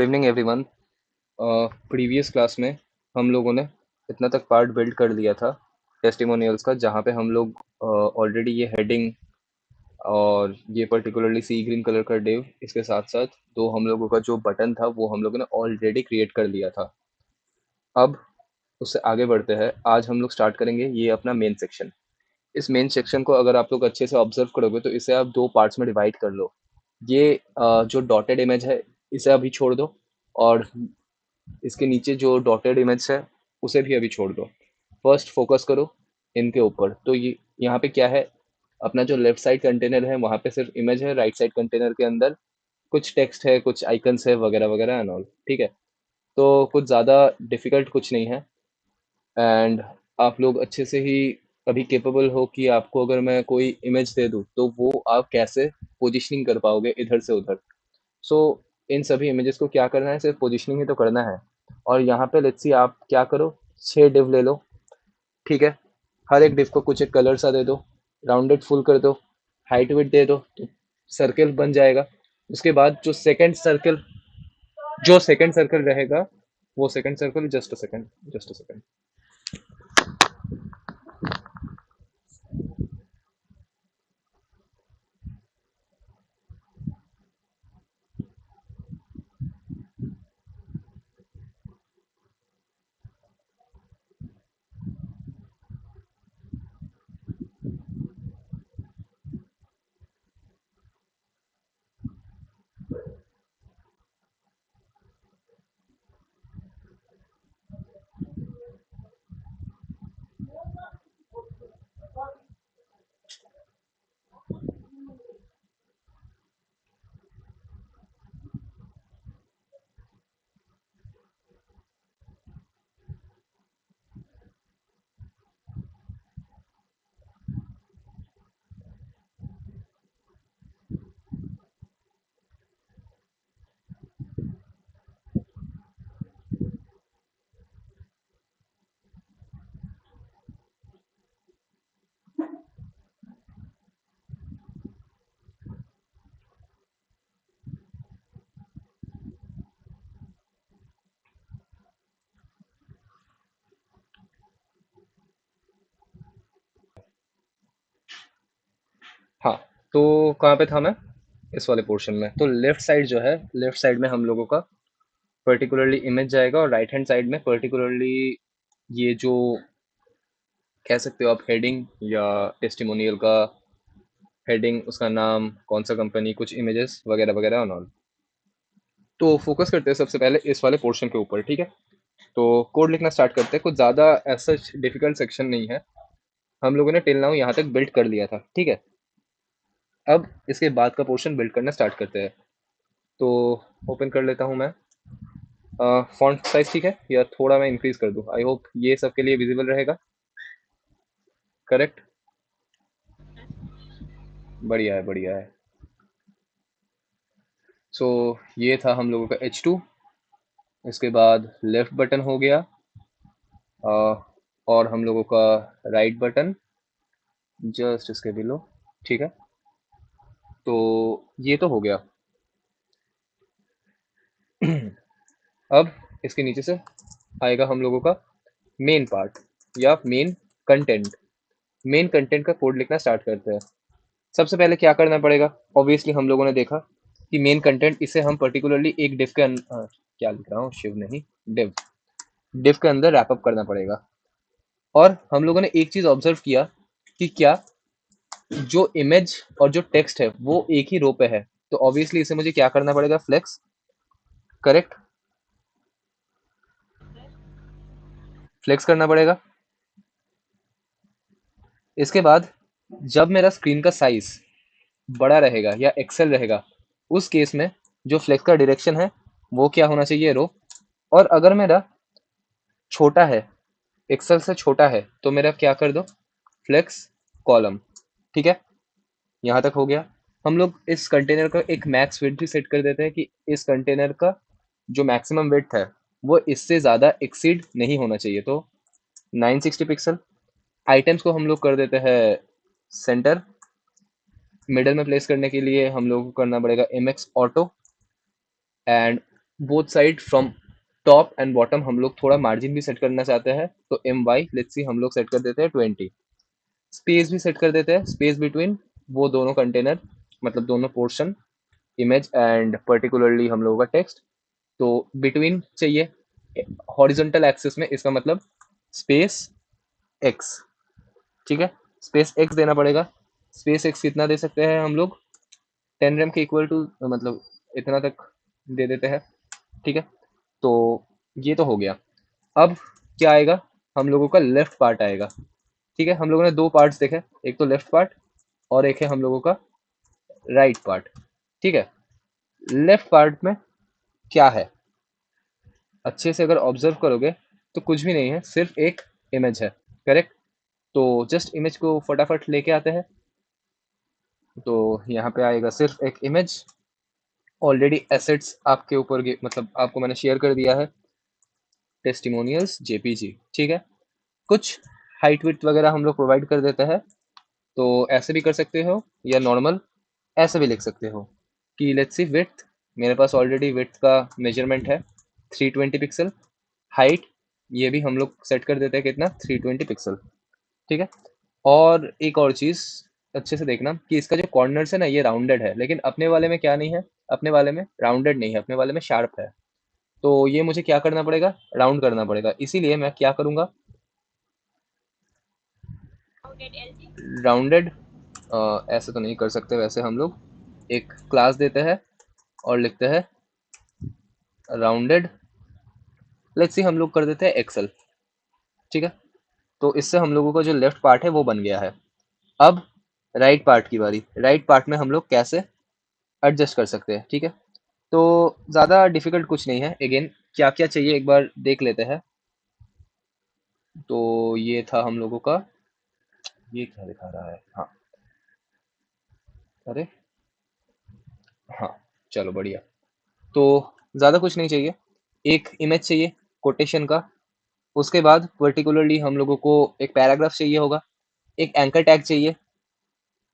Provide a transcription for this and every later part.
Good evening everyone. Previous class में हम लोगों ने इतना तक पार्ट बिल्ड कर लिया था टेस्टिमोनियल्स का, जहाँ पे हम लोग ऑलरेडी ये हेडिंग और ये पर्टिकुलरली सी ग्रीन कलर का डिव, इसके साथ साथ दो हम लोगों का जो बटन था वो हम लोगों ने ऑलरेडी क्रिएट कर लिया था। अब उससे आगे बढ़ते हैं। आज हम लोग स्टार्ट करेंगे ये अपना मेन सेक्शन। इस मेन सेक्शन को अगर आप लोग अच्छे से ऑब्जर्व करोगे तो इसे आप दो पार्ट्स में डिवाइड कर लो। ये जो डॉटेड इमेज है इसे अभी छोड़ दो, और इसके नीचे जो डॉटेड इमेज है उसे भी अभी छोड़ दो। फर्स्ट फोकस करो इनके ऊपर। तो ये यहाँ पे क्या है, अपना जो लेफ्ट साइड कंटेनर है वहाँ पे सिर्फ इमेज है, राइट साइड कंटेनर के अंदर कुछ टेक्स्ट है, कुछ आइकन्स है वगैरह वगैरह एंड ऑल। ठीक है, तो कुछ ज़्यादा डिफिकल्ट कुछ नहीं है। एंड आप लोग अच्छे से ही अभी केपेबल हो कि आपको अगर मैं कोई इमेज दे दूँ तो वो आप कैसे पोजिशनिंग कर पाओगे इधर से उधर। सो इन सभी इमेजेस को क्या करना है, सिर्फ पोजिशनिंग ही तो करना है। और यहाँ पे लेट्स सी आप क्या करो, 6 डिव ले लो। ठीक है, हर एक डिव को कुछ एक कलर सा दे दो, राउंडेड फुल कर दो, हाइट विड्थ दे दो, तो सर्कल बन जाएगा। उसके बाद जो सेकंड सर्कल रहेगा, वो second circle, just a second. हाँ, तो कहाँ पे था मैं? इस वाले पोर्शन में। तो लेफ्ट साइड जो है, लेफ्ट साइड में हम लोगों का पर्टिकुलरली इमेज जाएगा, और राइट हैंड साइड में पर्टिकुलरली ये जो कह सकते हो आप हेडिंग या टेस्टिमोनियल का हेडिंग, उसका नाम, कौन सा कंपनी, कुछ इमेजेस वगैरह वगैरह और ऑल। तो फोकस करते हैं सबसे पहले इस वाले पोर्शन के ऊपर। ठीक है, तो कोड लिखना स्टार्ट करते हैं। कुछ ज़्यादा ऐसा डिफिकल्ट सेक्शन नहीं है, हम लोगों ने टिल नाउ यहाँ तक बिल्ड कर लिया था। ठीक है, अब इसके बाद का पोर्शन बिल्ड करना स्टार्ट करते हैं। तो ओपन कर लेता हूँ मैं। फॉन्ट साइज ठीक है, या थोड़ा मैं इंक्रीज कर दूँ? आई होप ये सबके लिए विजिबल रहेगा। करेक्ट, बढ़िया है बढ़िया है। सो ये था हम लोगों का H2। इसके बाद लेफ्ट बटन हो गया, और हम लोगों का राइट बटन जस्ट इसके बिलो। ठीक है, तो ये तो हो गया। अब इसके नीचे से आएगा हम लोगों का मेन पार्ट या मेन कंटेंट। मेन कंटेंट का कोड लिखना स्टार्ट करते हैं। सबसे पहले क्या करना पड़ेगा, ऑब्वियसली हम लोगों ने देखा कि मेन कंटेंट, इसे हम पर्टिकुलरली एक डिव के अंदर, क्या लिख रहा हूँ, शिव नहीं, डिव, डिव के अंदर रैपअप करना पड़ेगा। और हम लोगों ने एक चीज ऑब्जर्व किया कि क्या जो इमेज और जो टेक्स्ट है वो एक ही रो पे है, तो ऑब्वियसली इसे मुझे क्या करना पड़ेगा, फ्लेक्स। करेक्ट, फ्लेक्स करना पड़ेगा। इसके बाद जब मेरा स्क्रीन का साइज बड़ा रहेगा या एक्सेल रहेगा, उस केस में जो फ्लेक्स का डायरेक्शन है वो क्या होना चाहिए, रो। और अगर मेरा छोटा है, एक्सेल से छोटा है, तो मेरा क्या कर दो, फ्लेक्स कॉलम। ठीक है, यहाँ तक हो गया। हम लोग इस कंटेनर का एक मैक्स विड्थ भी सेट कर देते हैं कि इस कंटेनर का जो मैक्सिमम विड्थ है वो इससे ज़्यादा एक्सीड नहीं होना चाहिए, तो 960 पिक्सल। आइटम्स को हम लोग कर देते हैं सेंटर। मिडल में प्लेस करने के लिए हम लोग को करना पड़ेगा MX auto. And both side from top and bottom हम लोग थोड़ा मार्जिन भी सेट करना चाहते हैं, तो एम वाई लेट्स सी हम लोग सेट कर देते हैं 20। स्पेस भी सेट कर देते हैं, स्पेस बिटवीन वो दोनों कंटेनर, मतलब दोनों पोर्शन, इमेज एंड पर्टिकुलरली हम लोगों का टेक्स्ट। तो बिटवीन चाहिए हॉरिजॉन्टल एक्सिस में, इसका मतलब स्पेस एक्स। ठीक है, स्पेस एक्स देना पड़ेगा। स्पेस एक्स कितना दे सकते हैं हम लोग, 10 रैम के इक्वल टू, मतलब इतना तक दे देते हैं। ठीक है, तो ये तो हो गया। अब क्या आएगा, हम लोगों का लेफ्ट पार्ट आएगा। ठीक है, हम लोगों ने दो पार्ट्स देखे, एक तो लेफ्ट पार्ट और एक है हम लोगों का राइट पार्ट। ठीक है, लेफ्ट पार्ट में क्या है, अच्छे से अगर ऑब्जर्व करोगे तो कुछ भी नहीं है, सिर्फ एक इमेज है। करेक्ट, तो जस्ट इमेज को फटाफट लेके आते हैं। तो यहाँ पे आएगा सिर्फ एक इमेज। ऑलरेडी एसेट्स आपके ऊपर मतलब आपको मैंने शेयर कर दिया है, टेस्टिमोनियल्स जेपीजी। ठीक है, कुछ हाइट विड्थ वगैरह हम लोग प्रोवाइड कर देते हैं। तो ऐसे भी कर सकते हो या नॉर्मल ऐसे भी लिख सकते हो कि लेट्स सी विड्थ, मेरे पास ऑलरेडी विड्थ का मेजरमेंट है 320 पिक्सल। हाइट ये भी हम लोग सेट कर देते हैं कितना, 320 पिक्सल। ठीक है, और एक और चीज़ अच्छे से देखना कि इसका जो कॉर्नर्स है ना ये राउंडेड है, लेकिन अपने वाले में क्या नहीं है, अपने वाले में राउंडेड नहीं है, अपने वाले में शार्प है। तो ये मुझे क्या करना पड़ेगा, राउंड करना पड़ेगा। इसीलिए मैं क्या करूँगा, राउंडेड, ऐसे तो नहीं कर सकते, वैसे हम लोग एक क्लास देते हैं और लिखते हैं राउंडेड, लेट्स सी हम लोग कर देते हैं एक्सेल। ठीक है, तो इससे हम लोगों का जो लेफ्ट पार्ट है वो बन गया है। अब राइट पार्ट की बारी, राइट पार्ट में हम लोग कैसे एडजस्ट कर सकते हैं। ठीक है, तो ज़्यादा डिफिकल्ट कुछ नहीं है, अगेन क्या क्या चाहिए एक बार देख लेते हैं। तो ये था हम लोगों का, ये क्या दिखा रहा है, हाँ, अरे हाँ, चलो बढ़िया। तो ज़्यादा कुछ नहीं चाहिए, एक इमेज चाहिए कोटेशन का, उसके बाद पर्टिकुलरली हम लोगों को एक पैराग्राफ चाहिए होगा, एक एंकर टैग चाहिए।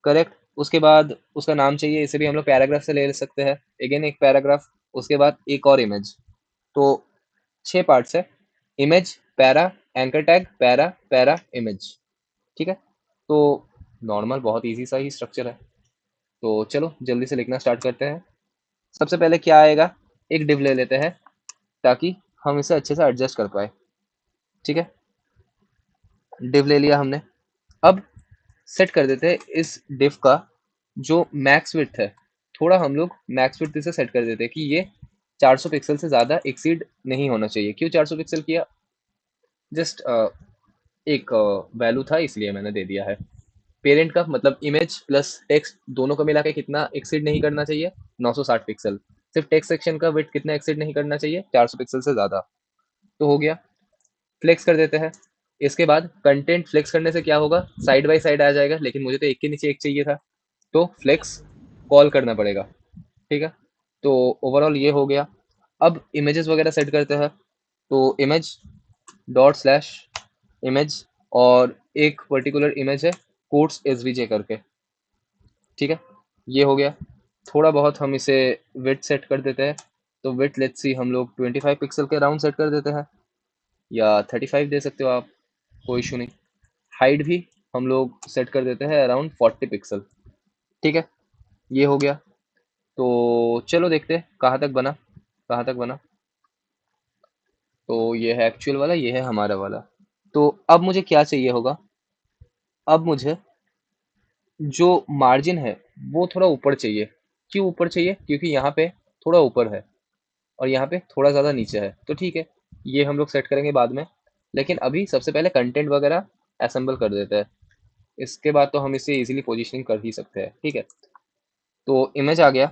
करेक्ट, उसके बाद उसका नाम चाहिए, इसे भी हम लोग पैराग्राफ से ले सकते हैं। अगेन एक पैराग्राफ, उसके बाद एक और इमेज। तो 6 पार्ट्स है, image, para, anchor tag, para, para, image. ठीक है, तो नॉर्मल बहुत इजी सा ही स्ट्रक्चर है। तो चलो जल्दी से लिखना स्टार्ट करते हैं। सबसे पहले क्या आएगा, एक डिव ले लेते हैं ताकि हम इसे अच्छे से एडजस्ट कर पाए। ठीक है, डिव ले लिया हमने। अब सेट कर देते हैं इस डिव का जो मैक्स विड्थ है, थोड़ा हम लोग मैक्स विड्थ इसे सेट कर देते हैं कि ये 400 पिक्सल से ज़्यादा एक्सीड नहीं होना चाहिए। क्यों 400 पिक्सल किया, जस्ट एक वैल्यू था इसलिए मैंने दे दिया है। पेरेंट का मतलब इमेज प्लस टेक्स्ट दोनों को मिला के कितना एक्सीड नहीं करना चाहिए, 960 पिक्सल। सिर्फ टेक्स्ट सेक्शन का विड्थ कितना एक्सीड नहीं करना चाहिए, 400 पिक्सल से ज़्यादा। तो हो गया, फ्लेक्स कर देते हैं। इसके बाद कंटेंट फ्लेक्स करने से क्या होगा, साइड बाय साइड आ जाएगा, लेकिन मुझे तो एक के नीचे एक चाहिए था, तो फ्लेक्स कॉल करना पड़ेगा। ठीक है, तो ओवरऑल ये हो गया। अब इमेजेस वगैरह सेट करते हैं। तो इमेज डॉट स्लैश इमेज, और एक पर्टिकुलर इमेज है कोट्स एसवीजे करके। ठीक है, ये हो गया। थोड़ा बहुत हम इसे विड्थ सेट कर देते हैं। तो विड्थ लेट्स सी हम लोग 25 पिक्सल के अराउंड सेट कर देते हैं, या 35 दे सकते हो आप, कोई इशू नहीं। हाइट भी हम लोग सेट कर देते हैं अराउंड 40 पिक्सल। ठीक है, ये हो गया। तो चलो देखते हैं कहाँ तक बना, कहाँ तक बना। तो ये है एक्चुअल वाला, ये है हमारा वाला। तो अब मुझे क्या चाहिए होगा, अब मुझे जो मार्जिन है वो थोड़ा ऊपर चाहिए। क्यों ऊपर चाहिए, क्योंकि यहाँ पे थोड़ा ऊपर है और यहाँ पे थोड़ा ज़्यादा नीचे है। तो ठीक है, ये हम लोग सेट करेंगे बाद में, लेकिन अभी सबसे पहले कंटेंट वगैरह असेंबल कर देते हैं। इसके बाद तो हम इसे इजीली पोजीशनिंग कर ही सकते हैं। ठीक है, तो इमेज आ गया।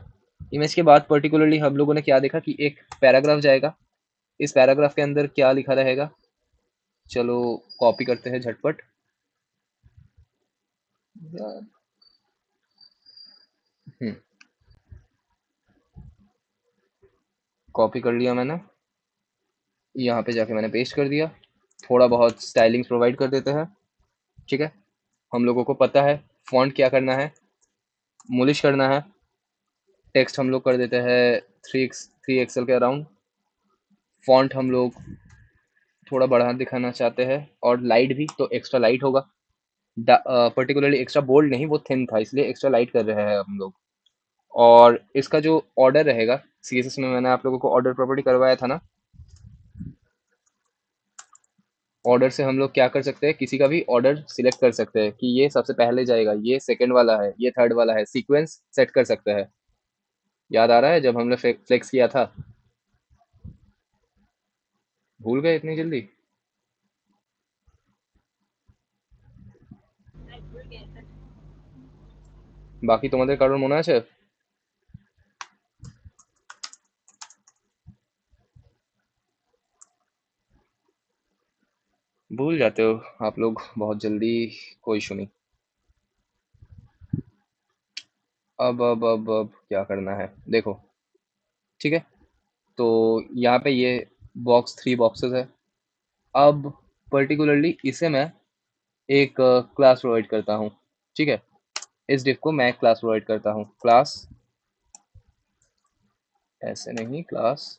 इमेज के बाद पर्टिकुलरली हम लोगों ने क्या देखा कि एक पैराग्राफ जाएगा। इस पैराग्राफ के अंदर क्या लिखा रहेगा, चलो कॉपी करते हैं झटपट। हम्म, कॉपी कर लिया मैंने, यहाँ पे जाके मैंने पेस्ट कर दिया। थोड़ा बहुत स्टाइलिंग प्रोवाइड कर देते हैं। ठीक है, हम लोगों को पता है फॉन्ट क्या करना है, मूलिश करना है। टेक्स्ट हम लोग कर देते हैं 3 एक्सेल के अराउंड। फॉन्ट हम लोग थोड़ा बढ़ा दिखाना चाहते हैं, और लाइट भी, तो एक्स्ट्रा लाइट होगा। पर्टिकुलरली एक्स्ट्रा बोल्ड नहीं, वो थिन था इसलिए एक्स्ट्रा लाइट कर रहे हैं हम लोग। और इसका जो ऑर्डर रहेगा, सीएसएस में मैंने आप लोगों को ऑर्डर प्रॉपर्टी करवाया था ना, ऑर्डर से हम लोग क्या कर सकते हैं, किसी का भी ऑर्डर सिलेक्ट कर सकते हैं कि ये सबसे पहले जाएगा, ये सेकंड वाला है, ये थर्ड वाला है, सीक्वेंस सेट कर सकते हैं। याद आ रहा है जब हमने फ्लेक्स किया था? भूल गए इतनी जल्दी? বাকি তোমাদের কারোর মনে আছে? भूल जाते हो आप लोग बहुत जल्दी, कोई इशू नहीं। अब क्या करना है देखो, ठीक है? तो यहाँ पे ये बॉक्स 3 बॉक्सेस है। अब पर्टिकुलरली इसे मैं एक क्लास प्रोवाइड करता हूँ, ठीक है? इस डिफ को मैं क्लास प्रोवाइड करता हूँ, क्लास, ऐसे नहीं, क्लास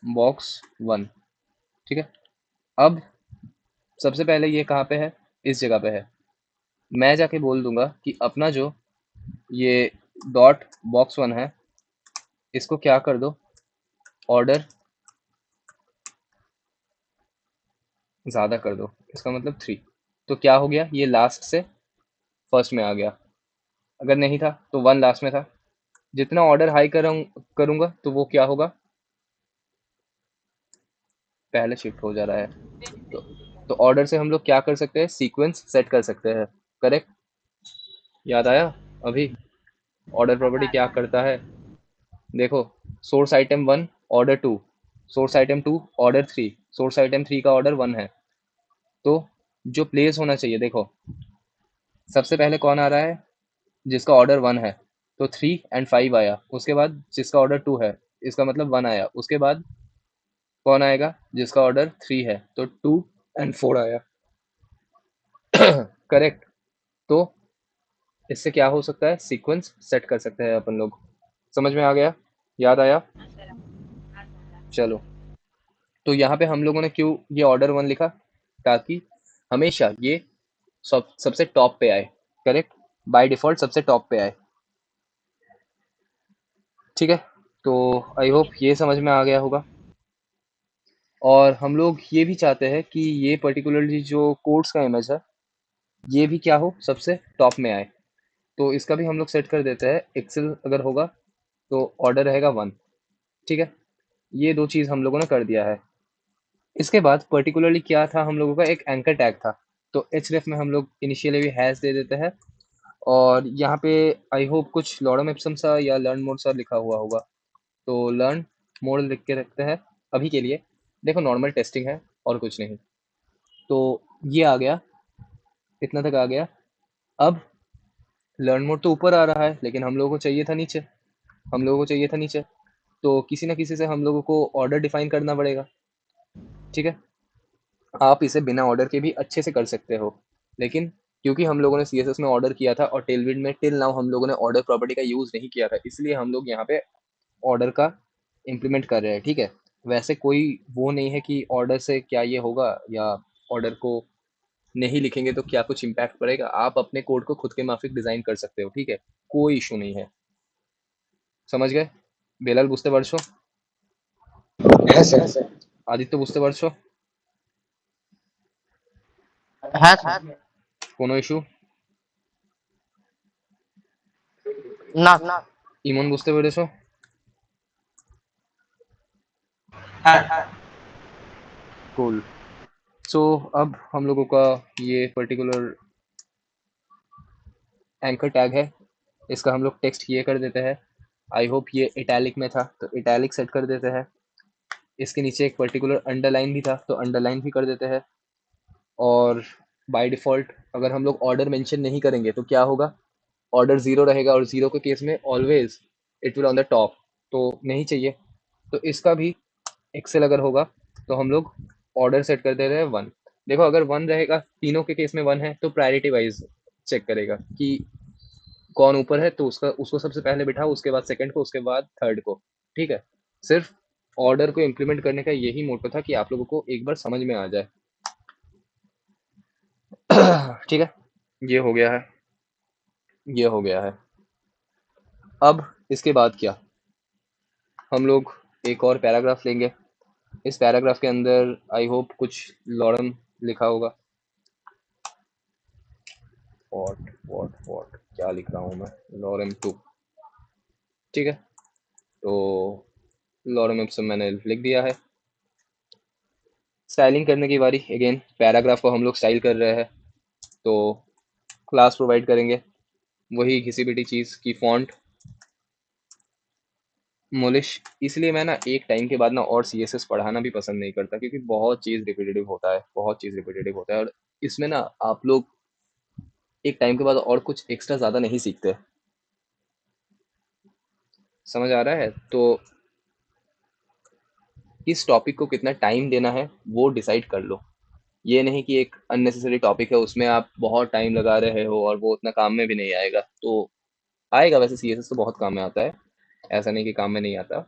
बॉक्स 1, ठीक है? अब सबसे पहले ये कहाँ पे है, इस जगह पे है। मैं जाके बोल दूंगा कि अपना जो ये डॉट बॉक्स 1 है, इसको क्या कर दो, ऑर्डर ज़्यादा कर दो, इसका मतलब 3। तो क्या हो गया, ये लास्ट से फर्स्ट में आ गया। अगर नहीं था तो 1 लास्ट में था। जितना ऑर्डर हाई करूँगा तो वो क्या होगा, पहले शिफ्ट हो जा रहा है। तो ऑर्डर से हम लोग क्या कर सकते हैं, सीक्वेंस सेट कर सकते हैं। करेक्ट? याद आया अभी ऑर्डर प्रॉपर्टी क्या करता है? देखो, source item 1 order 2, source item 2 order 3, source item 3 का ऑर्डर 1 है। तो जो प्लेस होना चाहिए, देखो सबसे पहले कौन आ रहा है, जिसका ऑर्डर 1 है, तो 3 एंड 5 आया। उसके बाद जिसका ऑर्डर 2 है, इसका मतलब 1 आया। उसके बाद कौन आएगा, जिसका ऑर्डर 3 है, तो 2 एंड 4 आया। करेक्ट? तो इससे क्या हो सकता है, सीक्वेंस सेट कर सकते हैं अपन लोग। समझ में आ गया? याद आया? चलो, तो यहाँ पे हम लोगों ने क्यों ये ऑर्डर 1 लिखा, ताकि हमेशा ये सबसे टॉप पे आए। करेक्ट? बाय डिफॉल्ट सबसे टॉप पे आए। ठीक है? तो आई होप ये समझ में आ गया होगा। और हम लोग ये भी चाहते हैं कि ये पर्टिकुलरली जो कोड्स का इमेज है, ये भी क्या हो, सबसे टॉप में आए। तो इसका भी हम लोग सेट कर देते हैं, एक्सेल अगर होगा तो ऑर्डर रहेगा 1। ठीक है? ये दो चीज़ हम लोगों ने कर दिया है। इसके बाद पर्टिकुलरली क्या था, हम लोगों का एक एंकर टैग था। तो एचरेफ में हम लोग इनिशियली भी हैश दे देते हैं। और यहाँ पे आई होप कुछ लॉरम एप्सम सा या लर्न मोड सा लिखा हुआ होगा, तो लर्न मोड लिख के रखते हैं अभी के लिए। देखो नॉर्मल टेस्टिंग है और कुछ नहीं। तो ये आ गया, इतना तक आ गया। अब लर्न मोड तो ऊपर आ रहा है, लेकिन हम लोगों को चाहिए था नीचे, हम लोगों को चाहिए था नीचे। तो किसी ना किसी से हम लोगों को ऑर्डर डिफाइन करना पड़ेगा। ठीक है? आप इसे बिना ऑर्डर के भी अच्छे से कर सकते हो, लेकिन क्योंकि हम लोगों ने सीएसएस में ऑर्डर किया था और टेलविड में टिल नाउ हम लोगों ने ऑर्डर प्रॉपर्टी का यूज़ नहीं किया था, इसलिए हम लोग यहाँ पे ऑर्डर का इम्प्लीमेंट कर रहे हैं। ठीक है? वैसे कोई वो नहीं है कि ऑर्डर से क्या ये होगा, या ऑर्डर को नहीं लिखेंगे तो क्या कुछ इम्पैक्ट पड़ेगा। आप अपने कोड को खुद के माफिक डिजाइन कर सकते हो। ठीक है? कोई इशू नहीं है। समझ गए? बेलाल बुझতে পারছো? হ্যাঁ স্যার। আদিত্য বুঝতে পারছো? হ্যাঁ স্যার। কোনো ইস্যু? না। ইমন বুঝতে পেরেছো? হ্যাঁ। कूल। सो अब हम लोगों का ये पर्टिकुलर एंकर टैग है, इसका हम लोग टेक्स्ट ये कर देते हैं। आई होप ये इटैलिक में था, तो इटैलिक सेट कर देते हैं। इसके नीचे एक पर्टिकुलर अंडरलाइन भी था, तो अंडरलाइन भी कर देते हैं। और बाय डिफ़ॉल्ट अगर हम लोग ऑर्डर मेंशन नहीं करेंगे तो क्या होगा, ऑर्डर 0 रहेगा, और 0 के केस में always it will on the top, तो नहीं चाहिए। तो इसका भी एक्सेल अगर होगा तो हम लोग ऑर्डर सेट कर दे रहे हैं 1। देखो अगर 1 रहेगा, तीनों के केस में 1 है, तो प्रायोरिटी वाइज चेक करेगा कि कौन ऊपर है, तो उसको सबसे पहले बिठाओ, उसके बाद सेकंड को, उसके बाद थर्ड को। ठीक है? सिर्फ ऑर्डर को इम्प्लीमेंट करने का यही मोटो था कि आप लोगों को एक बार समझ में आ जाए। ठीक है, ये हो गया है, ये हो गया है। अब इसके बाद क्या, हम लोग एक और पैराग्राफ लेंगे। इस पैराग्राफ के अंदर आई होप कुछ लॉरम लिखा होगा। वॉट क्या लिख रहा हूँ मैं, लॉरम टू। ठीक है, तो लॉरम इप्सम मैंने लिख दिया है। स्टाइलिंग करने की बारी। अगेन पैराग्राफ को हम लोग स्टाइल कर रहे हैं, तो क्लास प्रोवाइड करेंगे वही घिसी पिटी चीज़ की फॉन्ट मोलिश। इसलिए मैं ना एक टाइम के बाद ना और सीएसएस पढ़ाना भी पसंद नहीं करता, क्योंकि बहुत चीज़ रिपीटेटिव होता है, बहुत चीज़ रिपीटेटिव होता है, और इसमें ना आप लोग एक टाइम के बाद और कुछ एक्स्ट्रा ज़्यादा नहीं सीखते। समझ आ रहा है? तो इस टॉपिक को कितना टाइम देना है वो डिसाइड कर लो। ये नहीं कि एक अननेसेसरी टॉपिक है उसमें आप बहुत टाइम लगा रहे हो और वो उतना काम में भी नहीं आएगा। तो आएगा, वैसे सीएसएस तो बहुत काम में आता है, ऐसा नहीं कि काम में नहीं आता।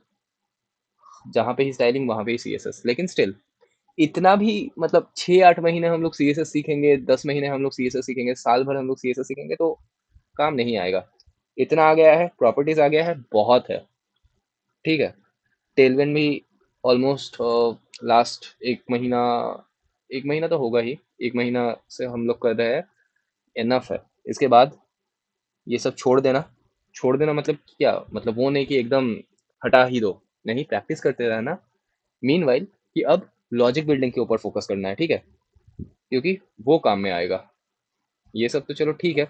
जहाँ पे ही स्टाइलिंग वहाँ पे ही सीएसएस, लेकिन स्टिल इतना भी, मतलब 6-8 महीने हम लोग सीएसएस सीखेंगे, 10 महीने हम लोग सीएसएस सीखेंगे, साल भर हम लोग सीएसएस सीखेंगे तो काम नहीं आएगा। इतना आ गया है, प्रॉपर्टीज आ गया है, बहुत है। ठीक है, टेलविन भी ऑलमोस्ट लास्ट एक महीना तो होगा ही, एक महीना से हम लोग कर रहे हैं, इनफ है। इसके बाद ये सब छोड़ देना। छोड़ देना मतलब क्या, मतलब वो नहीं कि एकदम हटा ही दो, नहीं, प्रैक्टिस करते रहना। मीनवाइल कि अब लॉजिक बिल्डिंग के ऊपर फोकस करना है, ठीक है, क्योंकि वो काम में आएगा। ये सब तो चलो ठीक है,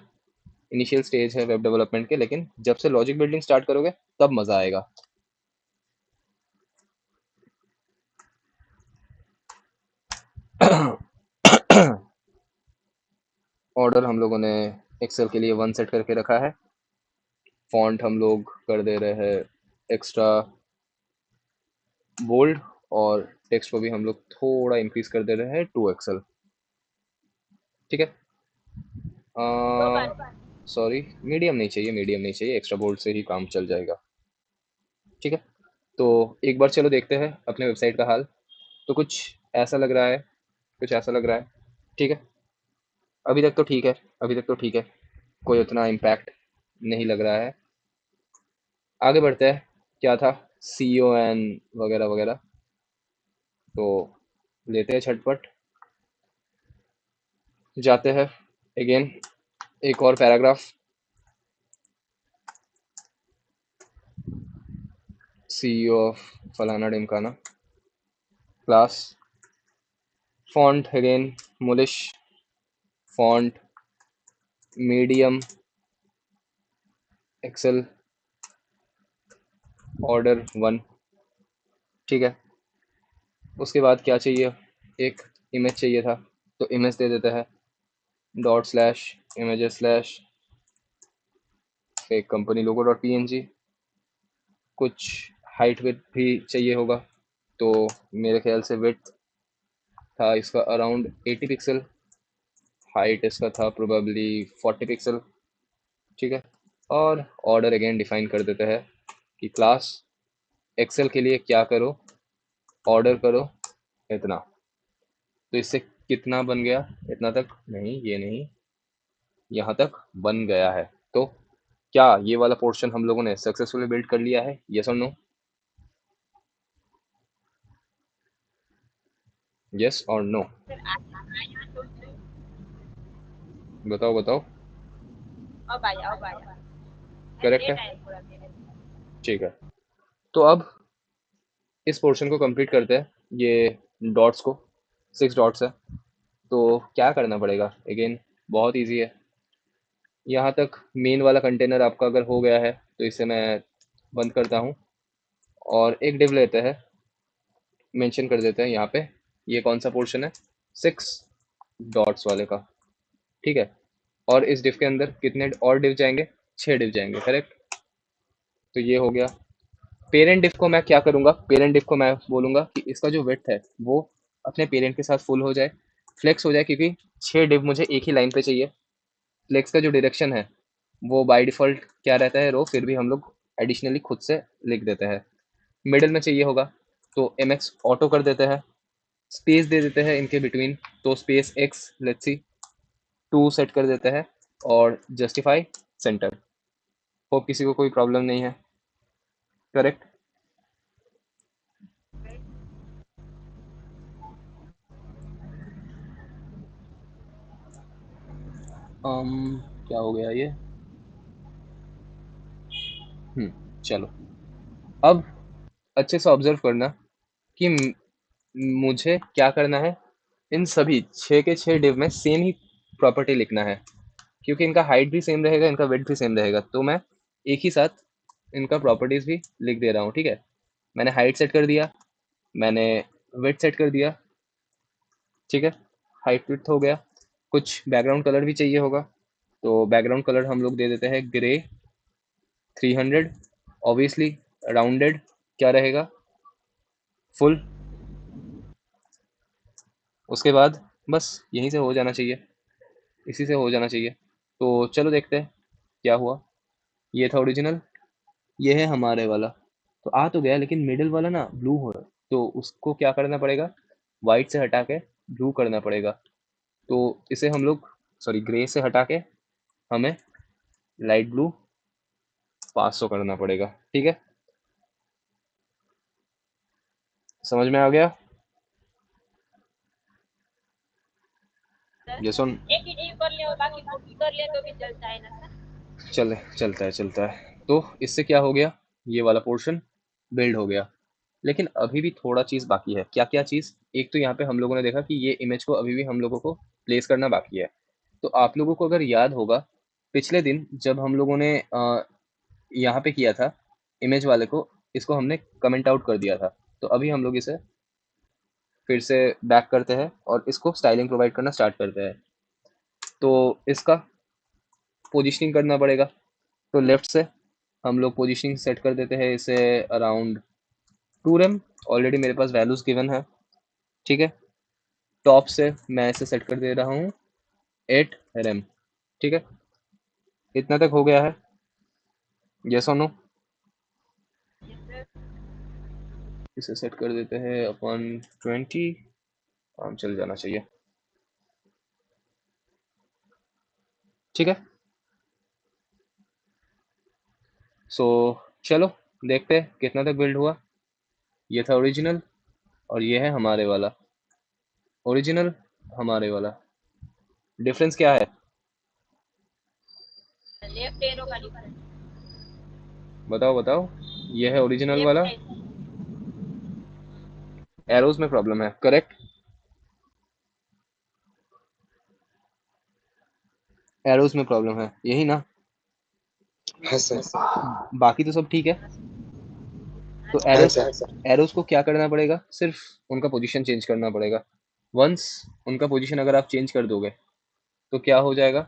इनिशियल स्टेज है वेब डेवलपमेंट के, लेकिन जब से लॉजिक बिल्डिंग स्टार्ट करोगे तब मजा आएगा। ऑर्डर हम लोगों ने एक्सेल के लिए 1 सेट करके रखा है। फॉन्ट हम लोग कर दे रहे हैं एक्स्ट्रा बोल्ड, और टेक्स्ट को भी हम लोग थोड़ा इंक्रीज कर दे रहे हैं 2 एक्सेल। ठीक है, सॉरी, मीडियम नहीं चाहिए, मीडियम नहीं चाहिए, एक्स्ट्रा बोल्ड से ही काम चल जाएगा। ठीक है, तो एक बार चलो देखते हैं अपने वेबसाइट का हाल। तो कुछ ऐसा लग रहा है, कुछ ऐसा लग रहा है। ठीक है, अभी तक तो ठीक है, अभी तक तो ठीक है, कोई उतना इम्पैक्ट नहीं लग रहा है। आगे बढ़ते हैं। क्या था, सी ओ एन वगैरह वगैरह, तो लेते हैं झटपट, जाते हैं। अगेन एक और पैराग्राफ, सीईओ ऑफ फलाना ढिमकाना, class, font again Mulish, font medium Excel, order 1। ठीक है, उसके बाद क्या चाहिए, एक इमेज चाहिए था, तो इमेज दे देते हैं, डॉट स्लैश इमेजेस स्लैश एक कंपनी लोगो डॉट पीएनजी। कुछ हाइट विड्थ भी चाहिए होगा, तो मेरे ख्याल से विड्थ था इसका अराउंड 80 पिक्सल, हाइट इसका था प्रोबेबली 40 पिक्सल। ठीक है, और ऑर्डर अगेन डिफाइन कर देते हैं कि क्लास एक्सेल के लिए क्या करो, ऑर्डर करो इतना। तो इससे कितना बन गया, इतना तक नहीं, ये नहीं, यहाँ तक बन गया है। तो क्या ये वाला पोर्शन हम लोगों ने सक्सेसफुली बिल्ड कर लिया है, यस और नो? यस और नो, बताओ बताओ। करेक्ट है, ठीक है। तो अब इस पोर्शन को कंप्लीट करते हैं, ये डॉट्स को, 6 डॉट्स है। तो क्या करना पड़ेगा, अगेन बहुत इजी है। यहाँ तक मेन वाला कंटेनर आपका अगर हो गया है तो इसे मैं बंद करता हूँ, और एक डिव लेते हैं, मेंशन कर देते हैं यहाँ पे, ये कौन सा पोर्शन है, 6 डॉट्स वाले का। ठीक है, और इस डिव के अंदर कितने और डिव जाएंगे, 6 डिव जाएंगे, करेक्ट। तो ये हो गया। पेरेंट डिव को मैं क्या करूंगा, पेरेंट डिव को मैं बोलूंगा कि इसका जो विड्थ है वो अपने पेरेंट के साथ फुल हो जाए, फ्लेक्स हो जाए, क्योंकि 6 डिव मुझे एक ही लाइन पे चाहिए। फ्लेक्स का जो डायरेक्शन है वो बाय डिफॉल्ट क्या रहता है, रो, फिर भी हम लोग एडिशनली खुद से लिख देते हैं। मिडिल में चाहिए होगा, तो mx ऑटो कर देते हैं, स्पेस दे देते हैं इनके बिटवीन, तो space x let's see 2 set कर देते हैं और जस्टिफाई सेंटर। होप किसी को कोई प्रॉब्लम नहीं है, करेक्ट? क्या हो गया ये? चलो, अब अच्छे से ऑब्जर्व करना कि मुझे क्या करना है, इन सभी 6 के 6 डिव में सेम ही प्रॉपर्टी लिखना है, क्योंकि इनका हाइट भी सेम रहेगा, इनका विड्थ भी सेम रहेगा, तो मैं एक ही साथ इनका प्रॉपर्टीज भी लिख दे रहा हूँ, ठीक है? मैंने हाइट सेट कर दिया, मैंने विड्थ सेट कर दिया, ठीक है? हाइट विड्थ हो गया। कुछ बैकग्राउंड कलर भी चाहिए होगा, तो बैकग्राउंड कलर हम लोग दे देते हैं ग्रे 300। ऑब्वियसली राउंडेड क्या रहेगा, फुल। उसके बाद बस यहीं से हो जाना चाहिए, इसी से हो जाना चाहिए। तो चलो देखते हैं क्या हुआ। ये था ओरिजिनल, ये है हमारे वाला। तो आ तो गया, लेकिन मिडिल वाला ना ब्लू हो रहा है, तो उसको क्या करना पड़ेगा, वाइट से हटा के ब्लू करना पड़ेगा। तो इसे हम लोग, सॉरी, ग्रे से हटा के हमें लाइट ब्लू 500 करना पड़ेगा, ठीक है? समझ में आ गया? ये सुन, एक ही ड्यू कर ले और बाकी कॉपी कर ले तो भी चलता है ना सर? चले, चलता है चलता है। तो इससे क्या हो गया, ये वाला पोर्शन बिल्ड हो गया। लेकिन अभी भी थोड़ा चीज़ बाकी है। क्या क्या चीज़? एक तो यहाँ पे हम लोगों ने देखा कि ये इमेज को अभी भी हम लोगों को प्लेस करना बाकी है। तो आप लोगों को अगर याद होगा, पिछले दिन जब हम लोगों ने यहाँ पे किया था इमेज वाले को, इसको हमने कमेंट आउट कर दिया था। तो अभी हम लोग इसे फिर से बैक करते हैं और इसको स्टाइलिंग प्रोवाइड करना स्टार्ट करते हैं। तो इसका पोजिशनिंग करना पड़ेगा। तो लेफ्ट से हम लोग पोजिशनिंग सेट कर देते हैं इसे अराउंड 2 rem। ऑलरेडी मेरे पास वैल्यूज गिवन है, ठीक है? टॉप से मैं इसे सेट कर दे रहा हूँ 8 rem, ठीक है? इतना तक हो गया है, यस और नो? इसे सेट कर देते हैं अपन 20, काम चल जाना चाहिए, ठीक है? सो चलो देखते हैं कितना तक बिल्ड हुआ। ये था ओरिजिनल और ये है हमारे वाला। ओरिजिनल, हमारे वाला, डिफरेंस क्या है? लेफ्ट एरो का डिफरेंस। बताओ बताओ। ये है ओरिजिनल लेफ्ट वाला, साइड। एरोज में प्रॉब्लम है, करेक्ट? एरोज में प्रॉब्लम है, यही ना? हाँ सर। बाकी तो सब ठीक है। तो हाँ एरोस, सर। एरोस को क्या करना पड़ेगा, सिर्फ उनका पोजीशन चेंज करना पड़ेगा। वंस उनका पोजीशन अगर आप चेंज कर दोगे तो क्या हो जाएगा,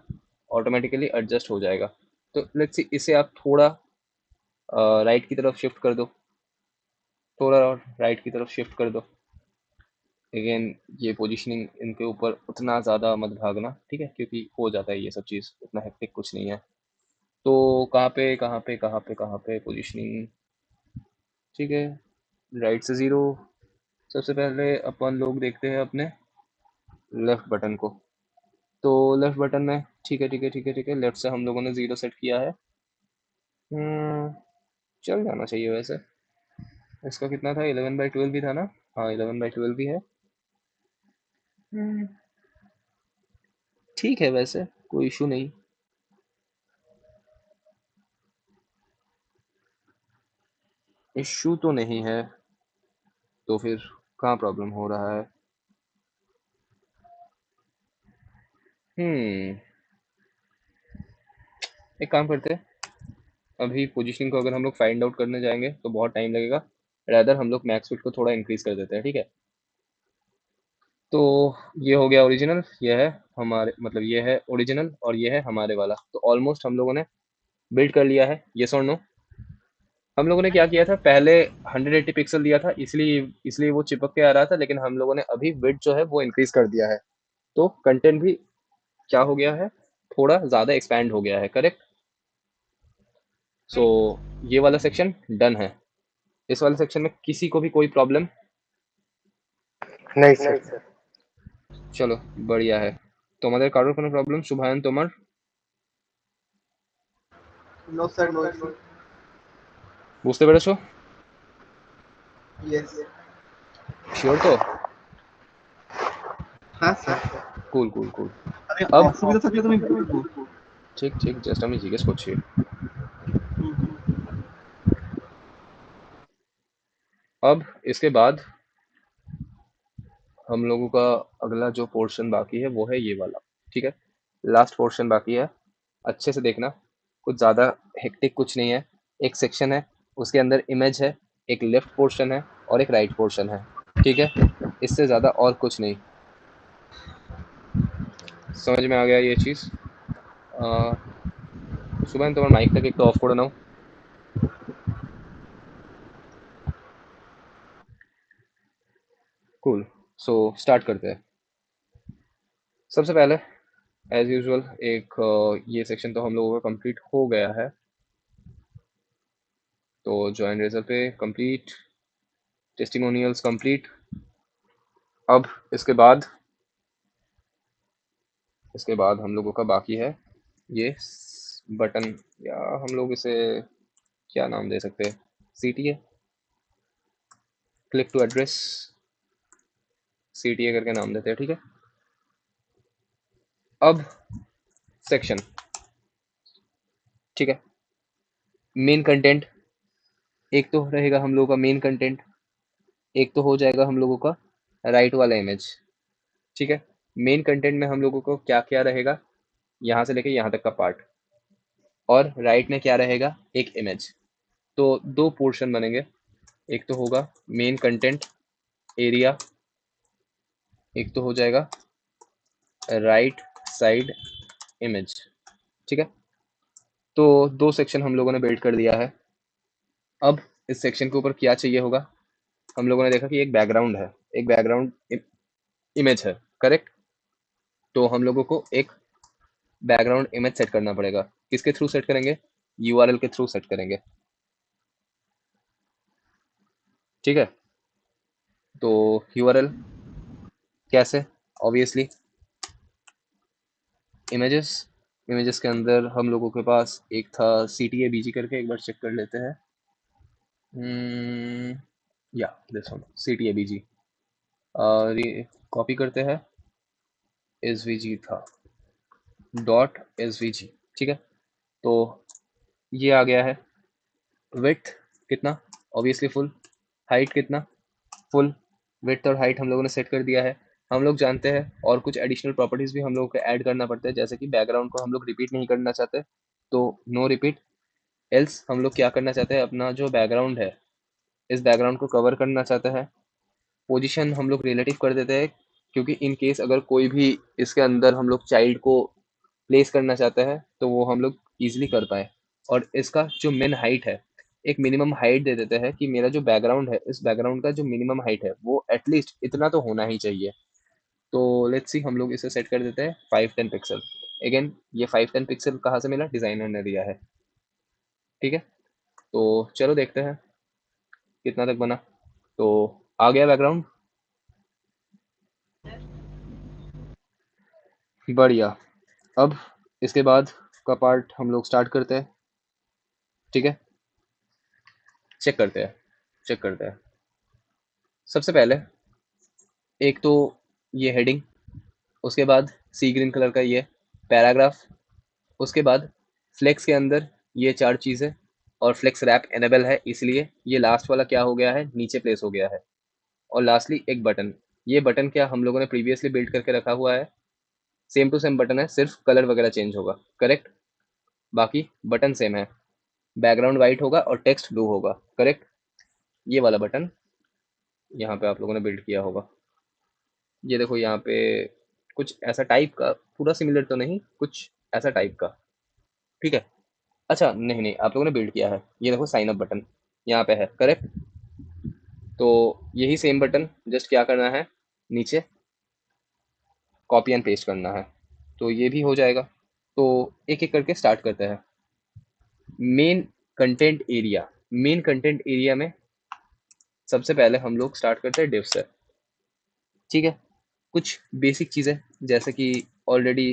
ऑटोमेटिकली एडजस्ट हो जाएगा। तो लेट्स सी, इसे आप थोड़ा राइट की तरफ शिफ्ट कर दो, थोड़ा राइट की तरफ शिफ्ट कर दो। अगेन ये पोजीशनिंग इनके ऊपर उतना ज़्यादा मत भागना, ठीक है? क्योंकि हो जाता है ये सब चीज़, इतना हेक्टिक कुछ नहीं है। तो कहाँ पे कहाँ पे कहाँ पे कहाँ पे पोजीशनिंग, ठीक है? राइट से 0। सबसे पहले अपन लोग देखते हैं अपने लेफ्ट बटन को। तो लेफ्ट बटन में, ठीक है ठीक है ठीक है ठीक है, लेफ्ट से हम लोगों ने 0 सेट किया है। हम्म, चल जाना चाहिए वैसे। इसका कितना था, 11/12 भी था ना? हाँ, 11/12 भी है। हम्म, ठीक है वैसे, कोई इशू नहीं। इशू तो नहीं है, तो फिर कहाँ प्रॉब्लम हो रहा है? हम्म, एक काम करते हैं, अभी पोजीशनिंग को अगर हम लोग फाइंड आउट करने जाएंगे तो बहुत टाइम लगेगा। रादर हम लोग मैक्स फिट को थोड़ा इंक्रीज कर देते हैं, ठीक है? तो ये हो गया ओरिजिनल, ये है हमारे, मतलब ये है ओरिजिनल और ये है हमारे वाला। तो ऑलमोस्ट हम लोगों ने बिल्ड कर लिया है, ये और नो? हम लोगों ने क्या किया था, पहले 180 पिक्सल दिया था, इसलिए इसलिए वो चिपक के आ रहा था, लेकिन हम लोगों ने अभी विड्थ जो है वो इंक्रीज कर दिया है। तो कंटेंट भी क्या हो गया है, थोड़ा ज़्यादा एक्सपैंड हो गया है, करेक्ट? सो ये वाला सेक्शन डन है। इस वाले सेक्शन में किसी को भी कोई प्रॉब्लम नहीं सर। চলো बढ़िया है। তোমাদের কারোর কোনো প্রবলেম? শুভায়ন তোমার? No sir, no issue. বুঝতে পেরেছো? Yes. শিওর তো? হ্যাঁ স্যার। কুল কুল কুল। আমি अब অসুবিধা থাকলে তুমি বলবো। ঠিক ঠিক, জাস্ট আমি জিজ্ঞেস করছি। अब इसके बाद हम लोगों का अगला जो पोर्शन बाकी है वो है ये वाला। ठीक है, लास्ट पोर्शन बाकी है। अच्छे से देखना, कुछ ज़्यादा हेक्टिक कुछ नहीं है। एक सेक्शन है, उसके अंदर इमेज है, एक लेफ्ट पोर्शन है और एक राइट पोर्शन है। ठीक है, इससे ज़्यादा और कुछ नहीं। समझ में आ गया ये चीज़? सुबह तुम्हारा माइक एक तो ऑफ करो ना। कूल, सो स्टार्ट करते हैं। सबसे पहले एज यूजुअल एक ये सेक्शन तो हम लोगों का कंप्लीट हो गया है, तो ज्वाइन रेजर पे कंप्लीट, टेस्टिमोनियल्स कंप्लीट। अब इसके बाद हम लोगों का बाकी है ये बटन, या हम लोग इसे क्या नाम दे सकते हैं? CTA, click to address, CTA करके नाम देते हैं। ठीक है, अब सेक्शन, ठीक है, मेन कंटेंट एक तो रहेगा हम लोगों का मेन कंटेंट, एक तो हो जाएगा हम लोगों का राइट वाला इमेज। ठीक है, मेन कंटेंट में हम लोगों को क्या क्या रहेगा, यहाँ से लेके यहाँ तक का पार्ट, और राइट में क्या रहेगा, एक इमेज। तो दो पोर्शन बनेंगे, एक तो होगा मेन कंटेंट एरिया, एक तो हो जाएगा राइट साइड इमेज। ठीक है, तो दो सेक्शन हम लोगों ने बिल्ड कर दिया है। अब इस सेक्शन के ऊपर क्या चाहिए होगा, हम लोगों ने देखा कि एक बैकग्राउंड है, एक बैकग्राउंड इमेज है, करेक्ट? तो हम लोगों को एक बैकग्राउंड इमेज सेट करना पड़ेगा। किसके थ्रू सेट करेंगे? URL के थ्रू सेट करेंगे। ठीक है, तो URL कैसे? ऑब्वियसली इमेजेस के अंदर हम लोगों के पास एक था CTABG करके, एक बार चेक कर लेते हैं। या दिस वन CTABG, और ये कॉपी करते हैं, SVG था .SVG। ठीक है, तो ये आ गया है। विड्थ कितना? Obviously full. हाइट कितना? फुल। विड्थ और हाइट हम लोगों ने सेट कर दिया है। हम लोग जानते हैं और कुछ एडिशनल प्रॉपर्टीज भी हम लोगों को ऐड करना पड़ता है, जैसे कि बैकग्राउंड को हम लोग रिपीट नहीं करना चाहते, तो नो रिपीट। एल्स हम लोग क्या करना चाहते हैं, अपना जो बैकग्राउंड है इस बैकग्राउंड को कवर करना चाहते हैं। पोजीशन हम लोग रिलेटिव कर देते हैं, क्योंकि इन केस अगर कोई भी इसके अंदर हम लोग चाइल्ड को प्लेस करना चाहते हैं तो वो हम लोग ईजिली कर पाए। और इसका जो मिन हाइट है, एक मिनिमम हाइट दे देते हैं कि मेरा जो बैकग्राउंड है, इस बैकग्राउंड का जो मिनिमम हाइट है वो एटलीस्ट इतना तो होना ही चाहिए। तो लेट्स सी, हम लोग इसे सेट कर देते हैं 510 पिक्सल। अगेन ये 510 पिक्सल कहाँ से मिला? डिजाइनर ने दिया है। ठीक है, तो चलो देखते हैं कितना तक बना। तो आ गया बैकग्राउंड, बढ़िया। अब इसके बाद का पार्ट हम लोग स्टार्ट करते हैं। ठीक है, चेक करते हैं। सबसे पहले एक तो ये हेडिंग, उसके बाद सी ग्रीन कलर का ये पैराग्राफ, उसके बाद फ्लेक्स के अंदर ये चार चीज़ें, और फ्लेक्स रैप एनेबल है इसलिए ये लास्ट वाला क्या हो गया है, नीचे प्लेस हो गया है। और लास्टली एक बटन, ये बटन क्या हम लोगों ने प्रीवियसली बिल्ड करके रखा हुआ है, सेम टू सेम बटन है, सिर्फ कलर वगैरह चेंज होगा, करेक्ट? बाकी बटन सेम है, बैकग्राउंड वाइट होगा और टेक्स्ट ब्लू होगा, करेक्ट? ये वाला बटन यहाँ पे आप लोगों ने बिल्ड किया होगा, ये देखो यहाँ पे कुछ ऐसा टाइप का, पूरा सिमिलर तो नहीं, कुछ ऐसा टाइप का। ठीक है, अच्छा नहीं नहीं, आप लोगों ने बिल्ड किया है, ये देखो साइन अप बटन यहाँ पे है, करेक्ट? तो यही सेम बटन जस्ट क्या करना है, नीचे कॉपी एंड पेस्ट करना है, तो ये भी हो जाएगा। तो एक एक करके स्टार्ट करते हैं। Main content area, main content area में सबसे पहले हम लोग स्टार्ट करते हैं डिव से। ठीक है। कुछ बेसिक चीज़ें जैसे कि ऑलरेडी